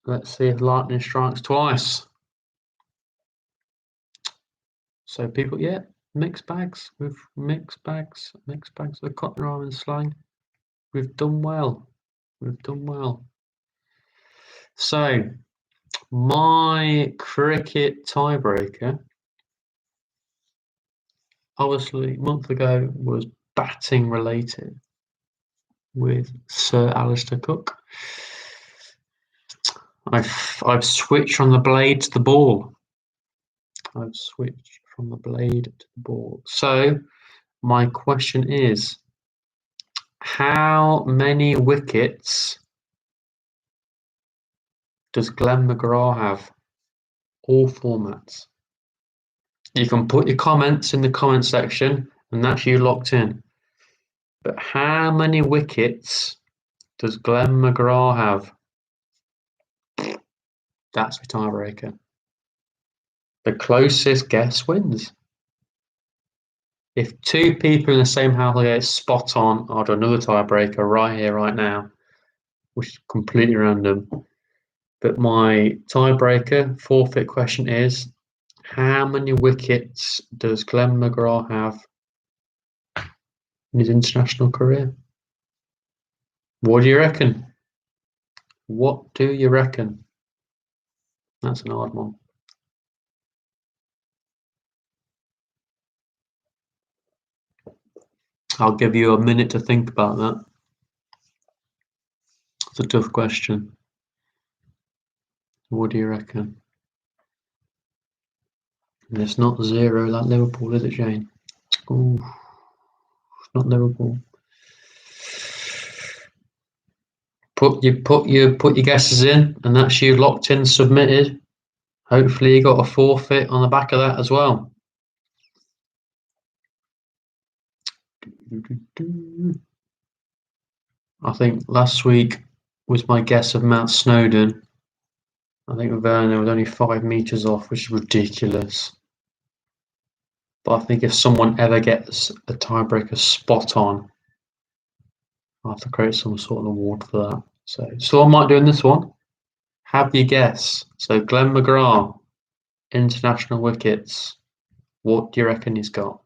let's see if lightning strikes twice. So people, yeah, Mixed bags. With mixed bags. Mixed bags of Cockney rhyme and slang. We've done well. We've done well. So, my cricket tiebreaker, obviously, a month ago was batting related with Sir Alistair Cook. I've switched from the blade to the ball. I've switched from the blade to the ball. So, my question is, how many wickets does Glenn McGrath have? All formats. You can put your comments in the comment section, and that's you locked in. But how many wickets does Glenn McGrath have? That's the tiebreaker. The closest guess wins. If two people in the same house get spot on, I'll do another tiebreaker right here, right now, which is completely random. But my tiebreaker, forfeit question is, how many wickets does Glenn McGrath have in his international career? What do you reckon? What do you reckon? That's an hard one. I'll give you a minute to think about that. It's a tough question. What do you reckon? And it's not 0 like Liverpool, is it, Jane? Oh, it's not Liverpool. Put your guesses in, and that's you locked in, submitted. Hopefully, you got a forfeit on the back of that as well. I think last week was my guess of Mount Snowdon. I think Werner was only 5 meters off, which is ridiculous. But I think if someone ever gets a tiebreaker spot on, I'll have to create some sort of award for that. So I might do in this one. Have your guess. So Glenn McGrath, international wickets. What do you reckon he's got?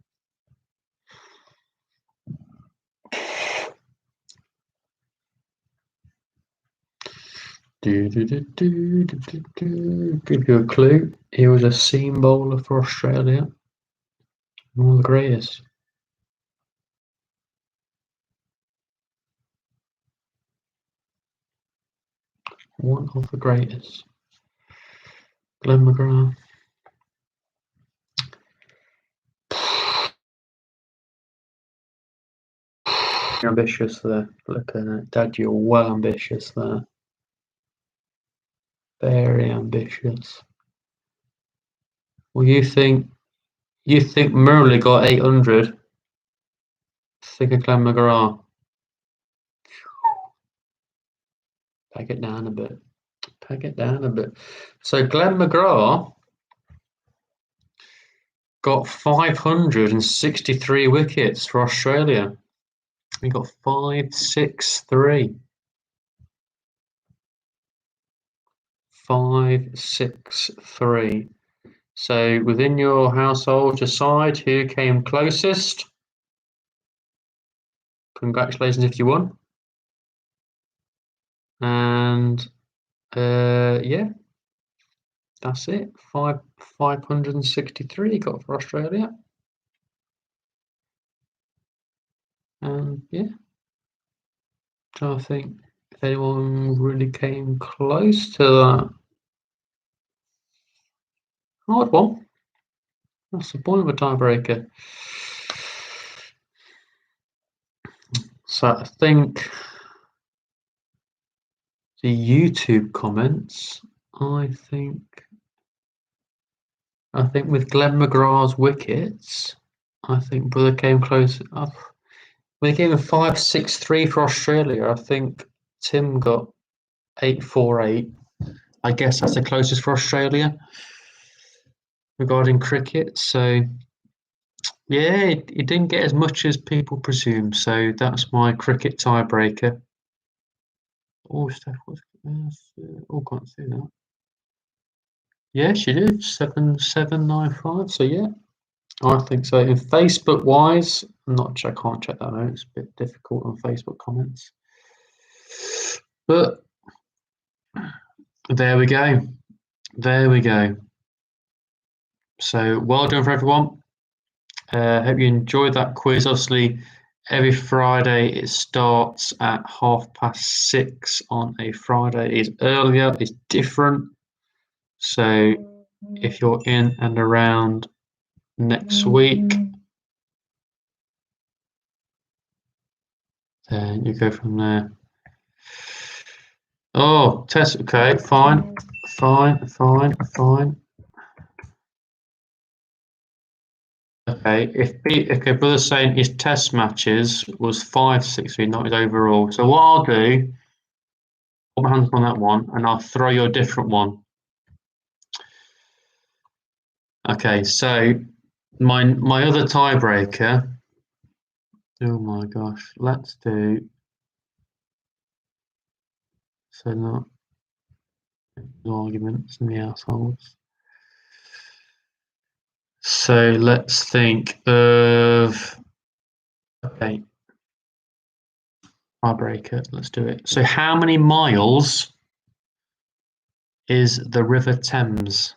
Give you a clue. He was a seam bowler for Australia. One of the greatest. One of the greatest. Glenn McGrath. You're ambitious there. Look at that. Dad, you're well ambitious there. Very ambitious. Well, you think Murley got 800? Think of Glenn McGrath. Peg it down a bit. Peg it down a bit. So Glenn McGrath got 563 wickets for Australia. He got 563. 563. So within your household, decide who came closest. Congratulations if you won. And yeah, that's it. 563 got for Australia. And yeah, so I think if anyone really came close to that, hard one. That's the point of a tiebreaker. So I think the YouTube comments, I think with Glenn McGrath's wickets, I think Brother came close. We gave him 563 for Australia. I think Tim got 848. I guess that's the closest for Australia regarding cricket. So yeah, it didn't get as much as people presume. So that's my cricket tiebreaker. Oh, Steph was. Oh, can't see that. Yeah, she did 7795. So yeah, I think so. In Facebook wise, I can't check that out. It's a bit difficult on Facebook comments. But there we go. There we go. So well done for everyone. Hope you enjoyed that quiz. Obviously, every Friday it starts at 6:30 on a Friday. It's earlier, it's different. So if you're in and around next week, then you go from there. Oh, test. Okay, fine. Okay, brother's saying his test matches was 5-6, not his overall. So what I'll do, put my hands on that one, and I'll throw you a different one. Okay, so my other tiebreaker. Oh my gosh, let's do. So not arguments in the households. So let's think of. Okay, tiebreaker. Let's do it. So how many miles is the River Thames?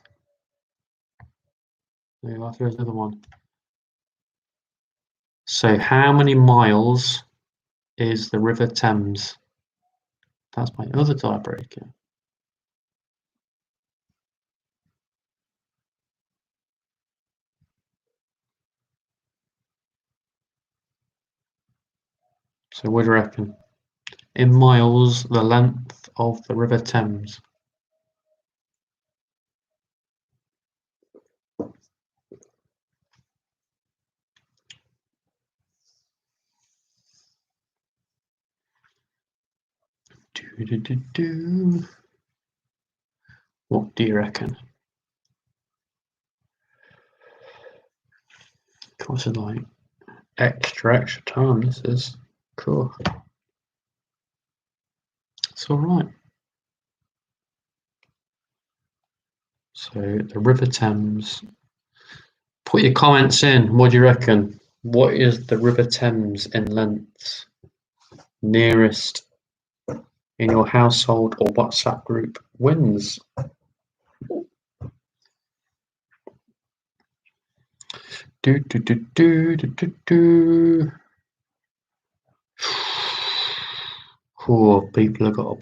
There's another one. So how many miles is the River Thames? That's my other tiebreaker. So what do you reckon? In miles, the length of the River Thames. What do you reckon? Of course, it's like extra time. This is cool. It's all right. So the River Thames. Put your comments in. What do you reckon? What is the River Thames in length? Nearest in your household or WhatsApp group wins. Oh, people have got a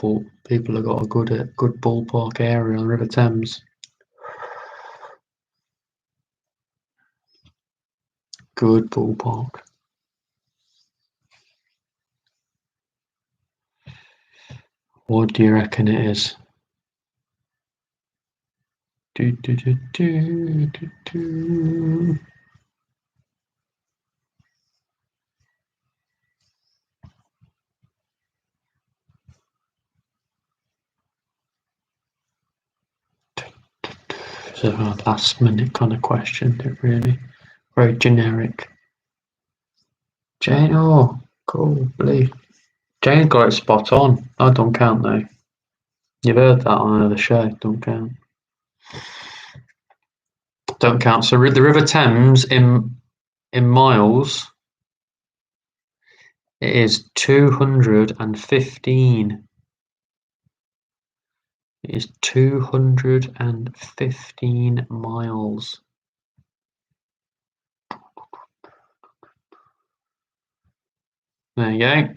good ballpark area on the River Thames. Good ballpark. What do you reckon it is? It's a last minute kind of question, really. Very generic. Jane, oh, cool, believe. Jane got it spot on. I don't count though. You've heard that on another show. Don't count. Don't count. So the River Thames in miles, it is 215. It is 215 miles. There you go.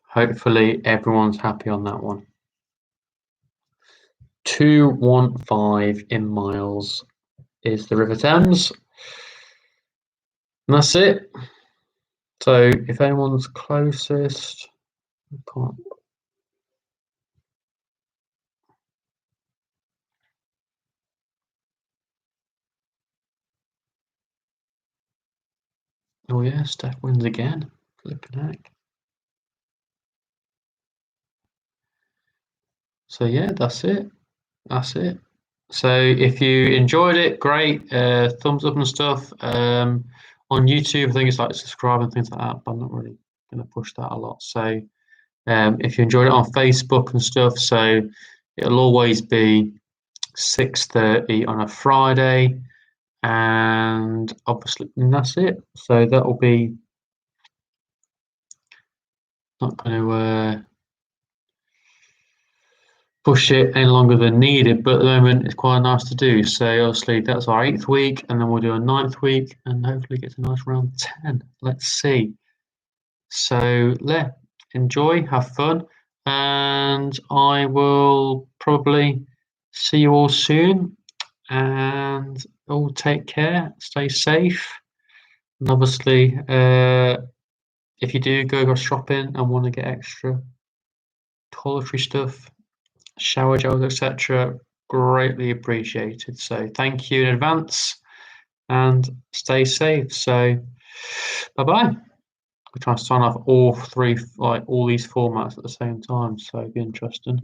Hopefully everyone's happy on that one. 215 in miles is the River Thames. And that's it. So if anyone's closest, I can't. Oh yeah, Steph wins again. Flipping heck. So yeah, that's it. That's it. So if you enjoyed it, great. Thumbs up and stuff. On YouTube, I think it's like subscribe and things like that, but I'm not really going to push that a lot. So if you enjoyed it on Facebook and stuff, so it'll always be 6:30 on a Friday. and obviously that's it. So that will be not going to push it any longer than needed, but at the moment it's quite nice to do. So obviously that's our 8th week, and then we'll do a 9th week, and hopefully get to nice round 10. Let's see. So enjoy, have fun, and I will probably see you all soon. And all take care, stay safe, and obviously, if you do go shopping and want to get extra toiletry stuff, shower gels, etc., greatly appreciated. So thank you in advance and stay safe. So bye bye. We're trying to sign off all three, like all these formats at the same time. So it'd be interesting.